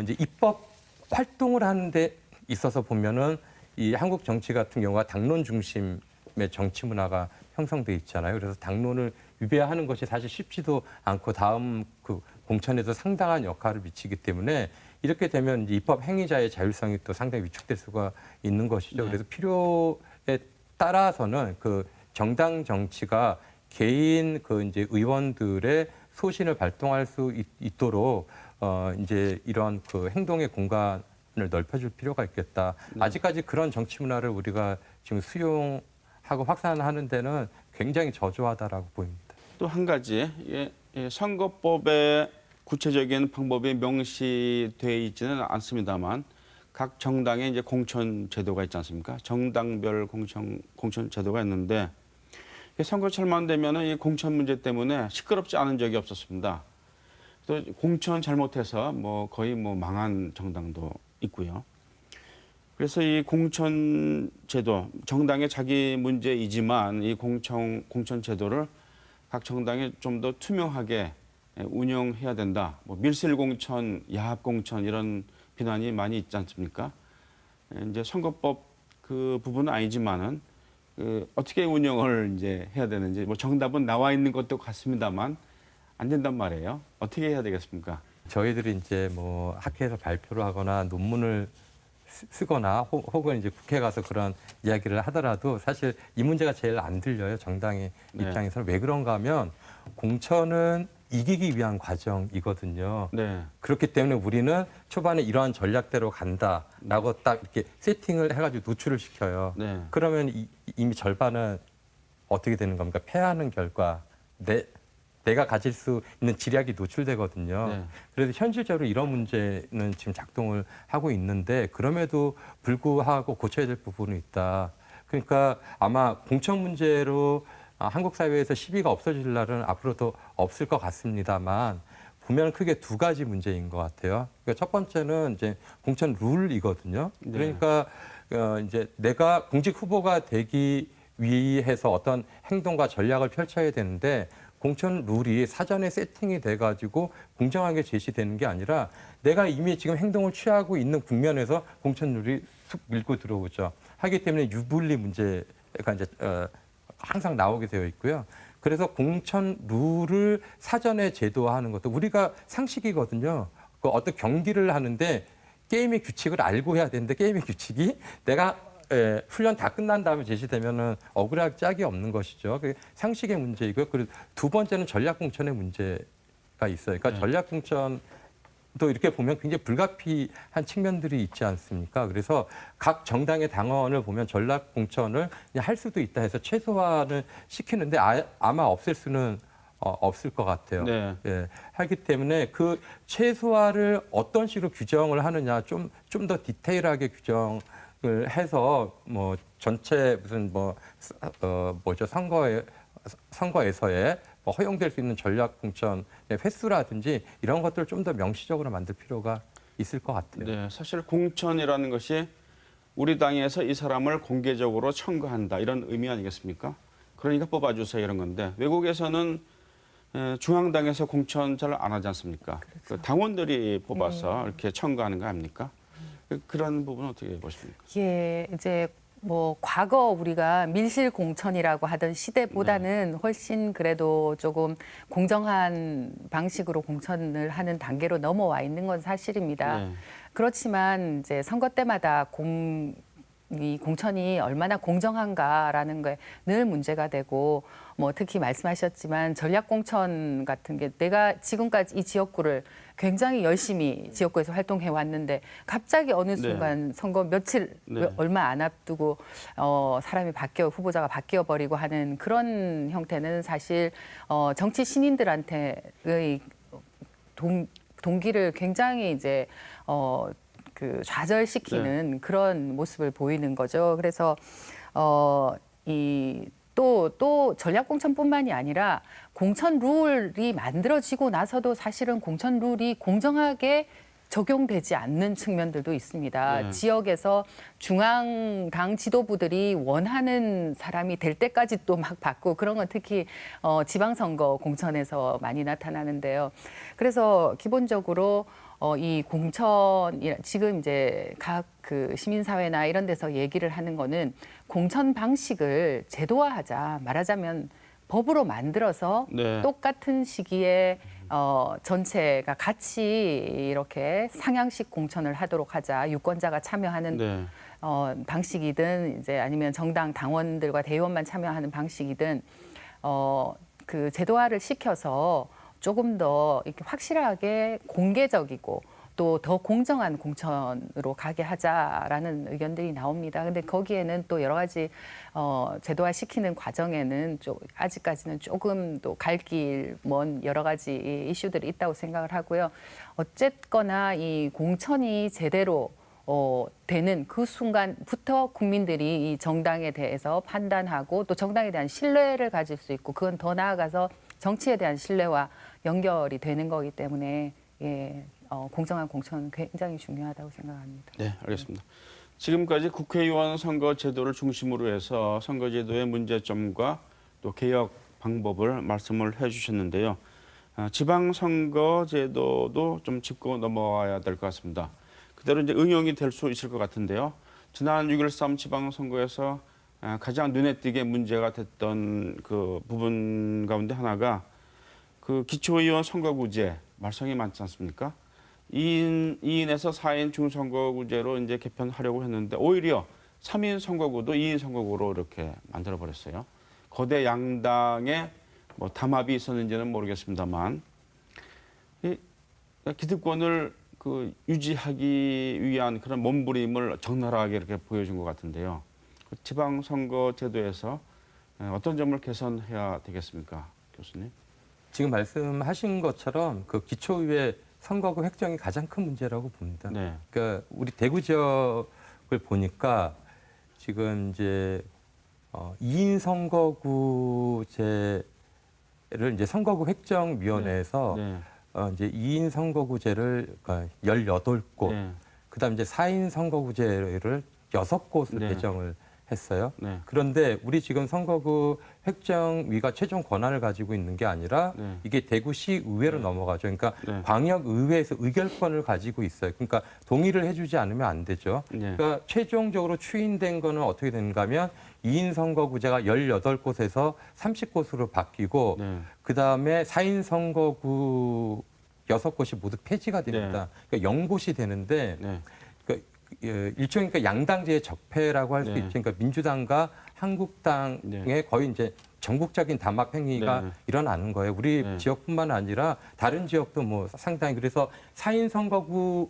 이제 입법 활동을 하는데 있어서 보면은 이 한국 정치 같은 경우가 당론 중심의 정치 문화가 형성돼 있잖아요. 그래서 당론을 위배하는 것이 사실 쉽지도 않고 다음 그 공천에도 상당한 역할을 미치기 때문에 이렇게 되면 이제 입법 행위자의 자율성이 또 상당히 위축될 수가 있는 것이죠. 네. 그래서 필요에 따라서는 그 정당 정치가 개인 그 이제 의원들의 소신을 발동할 수 있도록 이제 이런 그 행동의 공간을 넓혀줄 필요가 있겠다. 아직까지 그런 정치 문화를 우리가 지금 수용하고 하고 확산하는 데는 굉장히 저조하다라고 보입니다. 또 한 가지 선거법에 구체적인 방법이 명시되어 있지는 않습니다만 각 정당에 이제 공천 제도가 있지 않습니까? 정당별 공천 제도가 있는데 선거철만 되면은 이 공천 문제 때문에 시끄럽지 않은 적이 없었습니다. 또 공천 잘못해서 뭐 거의 뭐 망한 정당도 있고요. 그래서 이 공천 제도, 정당의 자기 문제이지만 이 공천 제도를 각 정당이 좀 더 투명하게 운영해야 된다. 뭐 밀실 공천, 야합 공천 이런 비난이 많이 있지 않습니까? 이제 선거법 그 부분은 아니지만은 어떻게 운영을 이제 해야 되는지 뭐 정답은 나와 있는 것도 같습니다만 안 된단 말이에요. 어떻게 해야 되겠습니까? 저희들이 이제 뭐 학회에서 발표를 하거나 논문을 쓰거나 혹은 이제 국회 가서 그런 이야기를 하더라도 사실 이 문제가 제일 안 들려요. 정당의 네. 입장에서는. 왜 그런가 하면 공천은 이기기 위한 과정이거든요. 네. 그렇기 때문에 우리는 초반에 이러한 전략대로 간다라고 딱 이렇게 세팅을 해가지고 노출을 시켜요. 네. 그러면 이미 절반은 어떻게 되는 겁니까? 패하는 결과 내가 가질 수 있는 지략이 노출되거든요. 네. 그래서 현실적으로 이런 문제는 지금 작동을 하고 있는데 그럼에도 불구하고 고쳐야 될 부분이 있다. 그러니까 아마 공천 문제로 한국 사회에서 시비가 없어질 날은 앞으로도 없을 것 같습니다만 보면 크게 두 가지 문제인 것 같아요. 그러니까 첫 번째는 이제 공천 룰이거든요. 네. 그러니까 이제 내가 공직 후보가 되기 위해서 어떤 행동과 전략을 펼쳐야 되는데 공천 룰이 사전에 세팅이 돼가지고 공정하게 제시되는 게 아니라 내가 이미 지금 행동을 취하고 있는 국면에서 공천 룰이 쑥 밀고 들어오죠. 하기 때문에 유불리 문제가 이제 항상 나오게 되어 있고요. 그래서 공천 룰을 사전에 제도화하는 것도 우리가 상식이거든요. 그 어떤 경기를 하는데 게임의 규칙을 알고 해야 되는데 게임의 규칙이 내가 훈련 다 끝난 다음에 제시되면은 억울할 짝이 없는 것이죠. 그게 상식의 문제이고요. 그리고 두 번째는 전략 공천의 문제가 있어요. 그러니까 네. 전략 공천도 이렇게 보면 굉장히 불가피한 측면들이 있지 않습니까? 그래서 각 정당의 당원을 보면 전략 공천을 그냥 할 수도 있다 해서 최소화를 시키는데 아마 없앨 수는 없을 것 같아요. 네. 예, 하기 때문에 그 최소화를 어떤 식으로 규정을 하느냐 좀 더 디테일하게 규정을 해서 뭐 전체 무슨 뭐죠 선거에서의 뭐 허용될 수 있는 전략 공천의 횟수라든지 이런 것들을 좀 더 명시적으로 만들 필요가 있을 것 같아요. 네. 사실 공천이라는 것이 우리 당에서 이 사람을 공개적으로 청구한다 이런 의미 아니겠습니까? 그러니까 뽑아주세요 이런 건데 외국에서는 중앙당에서 공천 잘 안 하지 않습니까? 그 당원들이 뽑아서 이렇게 청구하는 거 아닙니까? 그런 부분은 어떻게 보십니까? 예, 이제 뭐 과거 우리가 밀실 공천이라고 하던 시대보다는 훨씬 그래도 조금 공정한 방식으로 공천을 하는 단계로 넘어와 있는 건 사실입니다. 네. 그렇지만 이제 선거 때마다 이 공천이 얼마나 공정한가라는 게 늘 문제가 되고 뭐 특히 말씀하셨지만 전략 공천 같은 게 내가 지금까지 이 지역구를 굉장히 열심히 지역구에서 활동해 왔는데 갑자기 어느 순간 선거 며칠 얼마 안 앞두고 사람이 후보자가 바뀌어 버리고 하는 그런 형태는 사실 정치 신인들한테의 동기를 굉장히 이제 좌절시키는 그런 모습을 보이는 거죠. 그래서 또 전략 공천뿐만이 아니라 공천 룰이 만들어지고 나서도 사실은 공천 룰이 공정하게 적용되지 않는 측면들도 있습니다. 네. 지역에서 중앙당 지도부들이 원하는 사람이 될 때까지 또 막 받고 그런 건 특히 지방선거 공천에서 많이 나타나는데요. 그래서 기본적으로 이 공천 지금 이제 각 그 시민사회나 이런 데서 얘기를 하는 거는 공천 방식을 제도화하자. 말하자면 법으로 만들어서 네. 똑같은 시기에 전체가 같이 이렇게 상향식 공천을 하도록 하자. 유권자가 참여하는 네. 방식이든 이제 아니면 정당 당원들과 대의원만 참여하는 방식이든 그 제도화를 시켜서 조금 더 이렇게 확실하게 공개적이고 또 더 공정한 공천으로 가게 하자라는 의견들이 나옵니다. 근데 거기에는 또 여러 가지 제도화시키는 과정에는 아직까지는 조금 또 갈 길 먼 여러 가지 이슈들이 있다고 생각을 하고요. 어쨌거나 이 공천이 제대로 되는 그 순간부터 국민들이 이 정당에 대해서 판단하고 또 정당에 대한 신뢰를 가질 수 있고 그건 더 나아가서 정치에 대한 신뢰와 연결이 되는 거기 때문에 공정한 공천은 굉장히 중요하다고 생각합니다. 네, 알겠습니다. 지금까지 국회의원 선거 제도를 중심으로 해서 선거제도의 문제점과 또 개혁 방법을 말씀을 해주셨는데요. 지방선거제도도 좀 짚고 넘어와야 될 것 같습니다. 그대로 이제 응용이 될 수 있을 것 같은데요. 지난 6.13 지방선거에서 가장 눈에 띄게 문제가 됐던 그 부분 가운데 하나가 그 기초의원 선거구제 말썽이 많지 않습니까? 2인에서 4인 중선거구제로 이제 개편하려고 했는데 오히려 3인 선거구도 2인 선거구로 이렇게 만들어 버렸어요. 거대 양당의 뭐 담합이 있었는지는 모르겠습니다만 이 기득권을 그 유지하기 위한 그런 몸부림을 적나라하게 이렇게 보여준 것 같은데요. 그 지방선거 제도에서 어떤 점을 개선해야 되겠습니까, 교수님? 지금 말씀하신 것처럼 그 기초의회 선거구 획정이 가장 큰 문제라고 봅니다. 네. 그러니까 우리 대구 지역을 보니까 지금 이제 2인 선거구제를 이제 선거구 획정위원회에서 네. 이제 2인 선거구제를 그러니까 18곳, 네. 그다음 이제 4인 선거구제를 6곳을 네. 개정을 했어요. 네. 그런데 우리 지금 선거구 획정위가 최종 권한을 가지고 있는 게 아니라 네. 이게 대구시 의회로 넘어가죠. 그러니까 네. 광역의회에서 의결권을 가지고 있어요. 그러니까 동의를 해주지 않으면 안 되죠. 네. 그러니까 최종적으로 추인된 거는 어떻게 되는가 하면 2인 선거구제가 18곳에서 30곳으로 바뀌고 네. 그다음에 4인 선거구 6곳이 모두 폐지가 됩니다. 그러니까 0곳이 되는데 네. 그러니까 일종의 그러니까 양당제의 적폐라고 할 수 네. 있죠. 그러니까 민주당과 한국당의 네. 거의 이제 전국적인 담합 행위가 네. 일어나는 거예요. 우리 네. 지역뿐만 아니라 다른 지역도 뭐 상당히 그래서 4인 선거구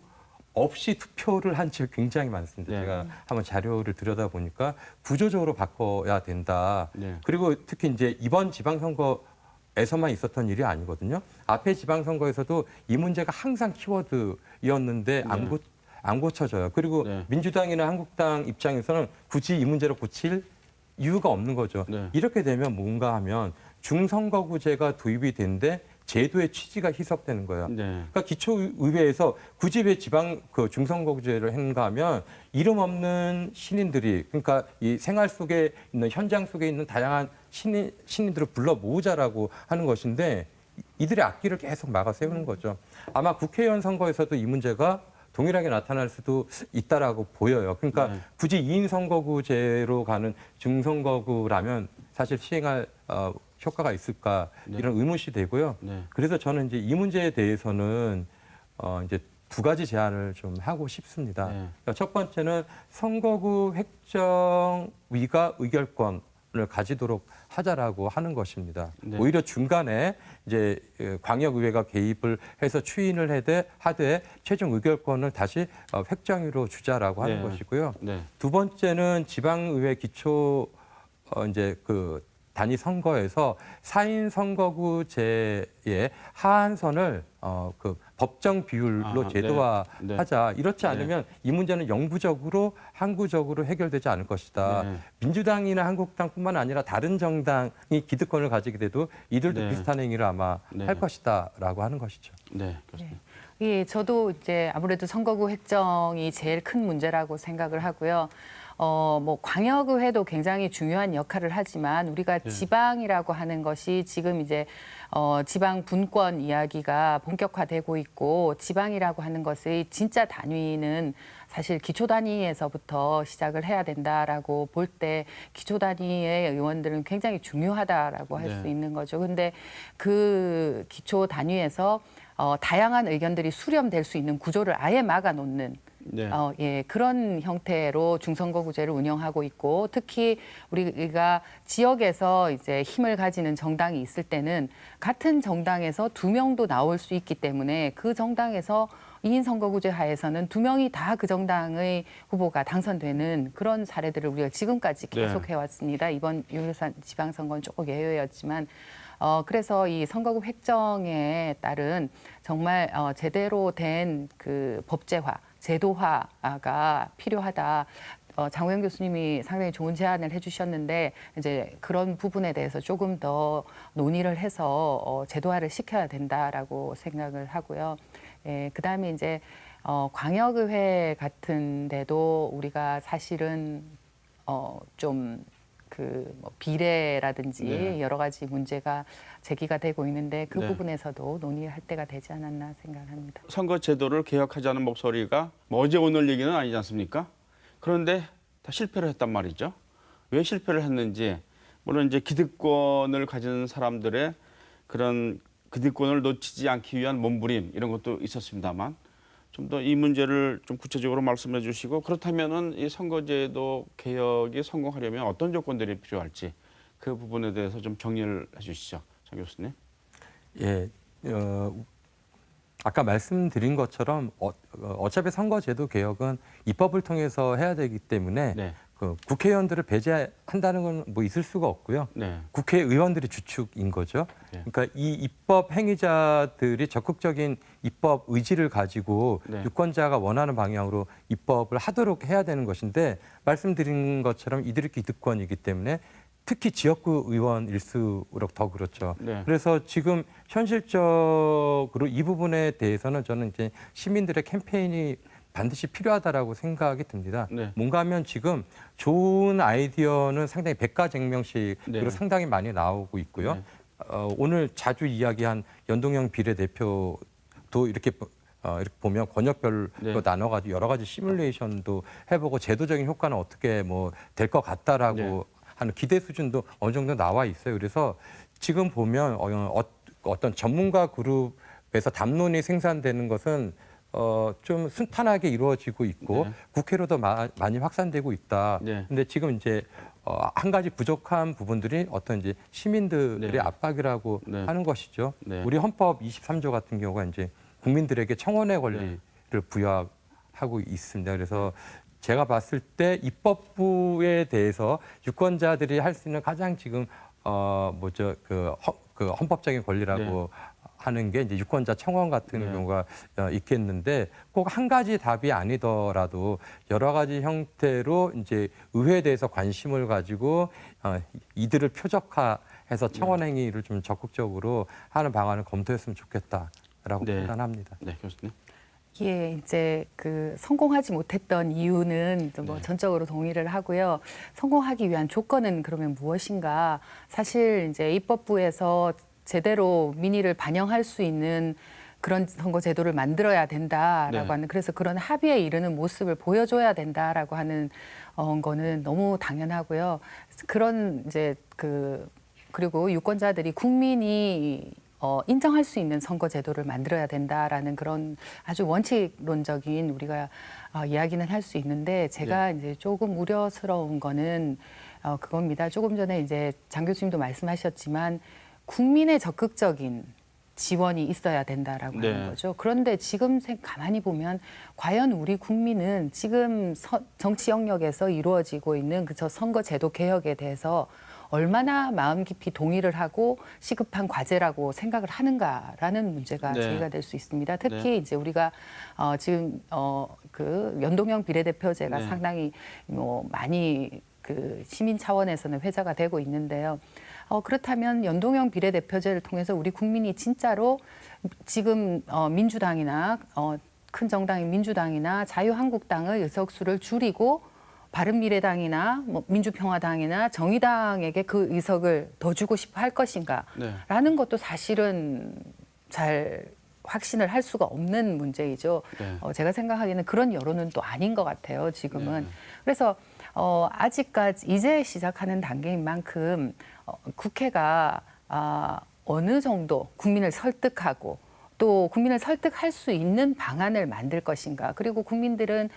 없이 투표를 한 지역 굉장히 많습니다. 네. 제가 한번 자료를 들여다 보니까 구조적으로 바꿔야 된다. 네. 그리고 특히 이제 이번 지방선거에서만 있었던 일이 아니거든요. 앞에 지방선거에서도 이 문제가 항상 키워드였는데 안 고쳐져요. 그리고 네. 민주당이나 한국당 입장에서는 굳이 이 문제를 고칠 이유가 없는 거죠. 네. 이렇게 되면 뭔가 하면 중선거구제가 도입이 되는데 제도의 취지가 희석되는 거예요. 네. 그러니까 기초의회에서 굳이 왜 지방 그 중선거구제를 했는가 하면 이름 없는 신인들이 그러니까 이 생활 속에 있는 현장 속에 있는 다양한 신인들을 불러 모으자라고 하는 것인데 이들의 앞길을 계속 막아 세우는 거죠. 아마 국회의원 선거에서도 이 문제가 동일하게 나타날 수도 있다라고 보여요. 그러니까 네. 굳이 2인 선거구제로 가는 중선거구라면 사실 시행할 효과가 있을까 네. 이런 의문이 되고요. 네. 그래서 저는 이제 이 문제에 대해서는 이제 두 가지 제안을 좀 하고 싶습니다. 네. 그러니까 첫 번째는 선거구 획정위가 의결권을 가지도록 하자라고 하는 것입니다. 네. 오히려 중간에 이제 광역의회가 개입을 해서 추인을 하되 최종 의결권을 다시 획정위로 주자라고 하는 네. 것이고요. 네. 두 번째는 지방의회 기초 이제 그 단위 선거에서 4인 선거구제의 하한선을 그 법정 비율로 아, 제도화하자. 네. 이렇지 않으면 이 문제는 영구적으로 항구적으로 해결되지 않을 것이다. 네. 민주당이나 한국당뿐만 아니라 다른 정당이 기득권을 가지게 돼도 이들도 네. 비슷한 행위를 아마 네. 할 것이다라고 하는 것이죠. 네. 교수님. 예, 저도 이제 아무래도 선거구 획정이 제일 큰 문제라고 생각을 하고요. 뭐 광역의회도 굉장히 중요한 역할을 하지만 우리가 지방이라고 하는 것이 지금 이제 지방 분권 이야기가 본격화되고 있고 지방이라고 하는 것의 진짜 단위는 사실 기초 단위에서부터 시작을 해야 된다라고 볼 때 기초 단위의 의원들은 굉장히 중요하다라고 할 수 네. 있는 거죠. 근데 그 기초 단위에서 다양한 의견들이 수렴될 수 있는 구조를 아예 막아놓는 네. 예, 그런 형태로 중선거구제를 운영하고 있고 특히 우리가 지역에서 이제 힘을 가지는 정당이 있을 때는 같은 정당에서 2명도 나올 수 있기 때문에 그 정당에서 2인 선거구제 하에서는 2명이 다 그 정당의 후보가 당선되는 그런 사례들을 우리가 지금까지 계속 해왔습니다. 이번 유일산 지방선거는 조금 예외였지만 그래서 이 선거구 획정에 따른 정말 제대로 된 그 법제화, 제도화가 필요하다. 장호영 교수님이 상당히 좋은 제안을 해주셨는데 이제 그런 부분에 대해서 조금 더 논의를 해서 제도화를 시켜야 된다라고 생각을 하고요. 예, 그다음에 이제 광역의회 같은 데도 우리가 사실은 좀 뭐 비례라든지 여러 가지 문제가 제기가 되고 있는데 그 부분에서도 논의할 때가 되지 않았나 생각합니다. 선거 제도를 개혁하자는 목소리가 뭐 어제 오늘 얘기는 아니지 않습니까? 그런데 다 실패를 했단 말이죠. 왜 실패를 했는지 물론 이제 기득권을 가진 사람들의 그런 기득권을 놓치지 않기 위한 몸부림 이런 것도 있었습니다만 좀 더 이 문제를 좀 구체적으로 말씀해 주시고 그렇다면은 이 선거제도 개혁이 성공하려면 어떤 조건들이 필요할지 그 부분에 대해서 좀 정리를 해 주시죠. 장 교수님. 예, 아까 말씀드린 것처럼 어차피 선거제도 개혁은 입법을 통해서 해야 되기 때문에 네. 그 국회의원들을 배제한다는 건 뭐 있을 수가 없고요. 네. 국회의원들이 주축인 거죠. 네. 그러니까 이 입법 행위자들이 적극적인 입법 의지를 가지고 네. 유권자가 원하는 방향으로 입법을 하도록 해야 되는 것인데 말씀드린 것처럼 이들이 기득권이기 때문에 특히 지역구 의원일수록 더 그렇죠. 네. 그래서 지금 현실적으로 이 부분에 대해서는 저는 이제 시민들의 캠페인이 반드시 필요하다라고 생각이 듭니다. 네. 뭔가 하면 지금 좋은 아이디어는 상당히 백가쟁명식으로 네. 상당히 많이 나오고 있고요. 네. 오늘 자주 이야기한 연동형 비례대표도 이렇게 보면 권역별로 네. 나눠가지고 여러 가지 시뮬레이션도 해보고 제도적인 효과는 어떻게 뭐 될 것 같다라고 네. 하는 기대 수준도 어느 정도 나와 있어요. 그래서 지금 보면 어떤 전문가 그룹에서 담론이 생산되는 것은 좀 순탄하게 이루어지고 있고 네. 국회로도 많이 확산되고 있다. 네. 근데 지금 이제 한 가지 부족한 부분들이 어떤 이제 시민들의 네. 압박이라고 네. 하는 것이죠. 네. 우리 헌법 23조 같은 경우가 이제 국민들에게 청원의 권리를 부여하고 있습니다. 그래서 제가 봤을 때 입법부에 대해서 유권자들이 할 수 있는 가장 지금 그 헌법적인 권리라고 하는 게 이제 유권자 청원 같은 경우가 있겠는데 꼭 한 가지 답이 아니더라도 여러 가지 형태로 이제 의회에 대해서 관심을 가지고 이들을 표적화해서 청원 행위를 좀 적극적으로 하는 방안을 검토했으면 좋겠다라고 판단합니다. 네, 교수님. 예, 이제 그 성공하지 못했던 이유는 뭐 전적으로 동의를 하고요. 성공하기 위한 조건은 그러면 무엇인가? 사실 이제 입법부에서 제대로 민의를 반영할 수 있는 그런 선거 제도를 만들어야 된다라고 하는 그래서 그런 합의에 이르는 모습을 보여줘야 된다라고 하는 거는 너무 당연하고요. 그런 이제 그리고 유권자들이 국민이 인정할 수 있는 선거 제도를 만들어야 된다라는 그런 아주 원칙론적인 우리가 이야기는 할 수 있는데 제가 이제 조금 우려스러운 거는 그겁니다. 조금 전에 이제 장 교수님도 말씀하셨지만 국민의 적극적인 지원이 있어야 된다라고 하는 거죠. 그런데 지금 가만히 보면 과연 우리 국민은 지금 정치 영역에서 이루어지고 있는 그 선거 제도 개혁에 대해서 얼마나 마음 깊이 동의를 하고 시급한 과제라고 생각을 하는가라는 문제가 제기가 될 수 있습니다. 특히 이제 우리가 지금 그 연동형 비례대표제가 상당히 뭐 많이 그 시민 차원에서는 회자가 되고 있는데요. 그렇다면 연동형 비례대표제를 통해서 우리 국민이 진짜로 지금 민주당이나 큰 정당인 민주당이나 자유한국당의 의석수를 줄이고 바른미래당이나 뭐 민주평화당이나 정의당에게 그 의석을 더 주고 싶어 할 것인가라는 것도 사실은 잘 확신을 할 수가 없는 문제이죠. 제가 생각하기에는 그런 여론은 또 아닌 것 같아요. 지금은. 그래서 아직까지 이제 시작하는 단계인 만큼 국회가 어느 정도 국민을 설득하고 또 국민을 설득할 수 있는 방안을 만들 것인가. 그리고 국민들은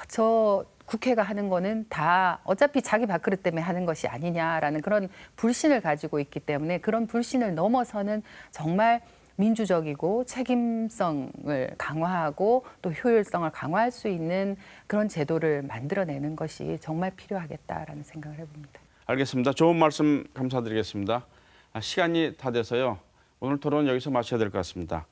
저 국회가 하는 거는 다 어차피 자기 밥그릇 때문에 하는 것이 아니냐라는 그런 불신을 가지고 있기 때문에 그런 불신을 넘어서는 정말 민주적이고 책임성을 강화하고 또 효율성을 강화할 수 있는 그런 제도를 만들어내는 것이 정말 필요하겠다라는 생각을 해봅니다. 알겠습니다. 좋은 말씀 감사드리겠습니다. 시간이 다 돼서요. 오늘 토론 여기서 마쳐야 될 것 같습니다.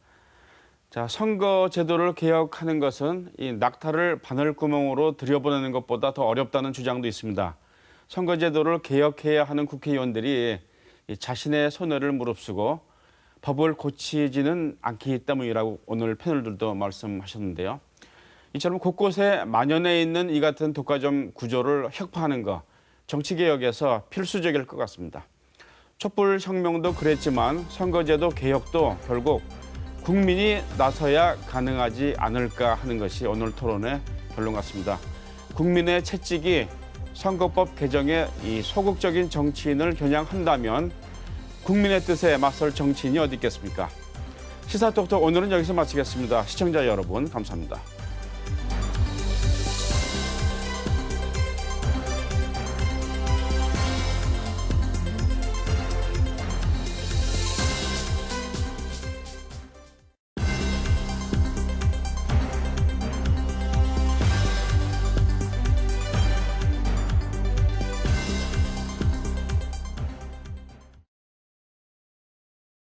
자, 선거 제도를 개혁하는 것은 이 낙타를 바늘구멍으로 들여보내는 것보다 더 어렵다는 주장도 있습니다. 선거 제도를 개혁해야 하는 국회의원들이 이 자신의 손해를 무릅쓰고 법을 고치지는 않기 때문이라고 오늘 패널들도 말씀하셨는데요. 이처럼 곳곳에 만연해 있는 이 같은 독과점 구조를 혁파하는 것, 정치개혁에서 필수적일 것 같습니다. 촛불혁명도 그랬지만 선거제도 개혁도 결국 국민이 나서야 가능하지 않을까 하는 것이 오늘 토론의 결론 같습니다. 국민의 채찍이 선거법 개정에 이 소극적인 정치인을 겨냥한다면 국민의 뜻에 맞설 정치인이 어디 있겠습니까? 시사톡톡 오늘은 여기서 마치겠습니다. 시청자 여러분 감사합니다.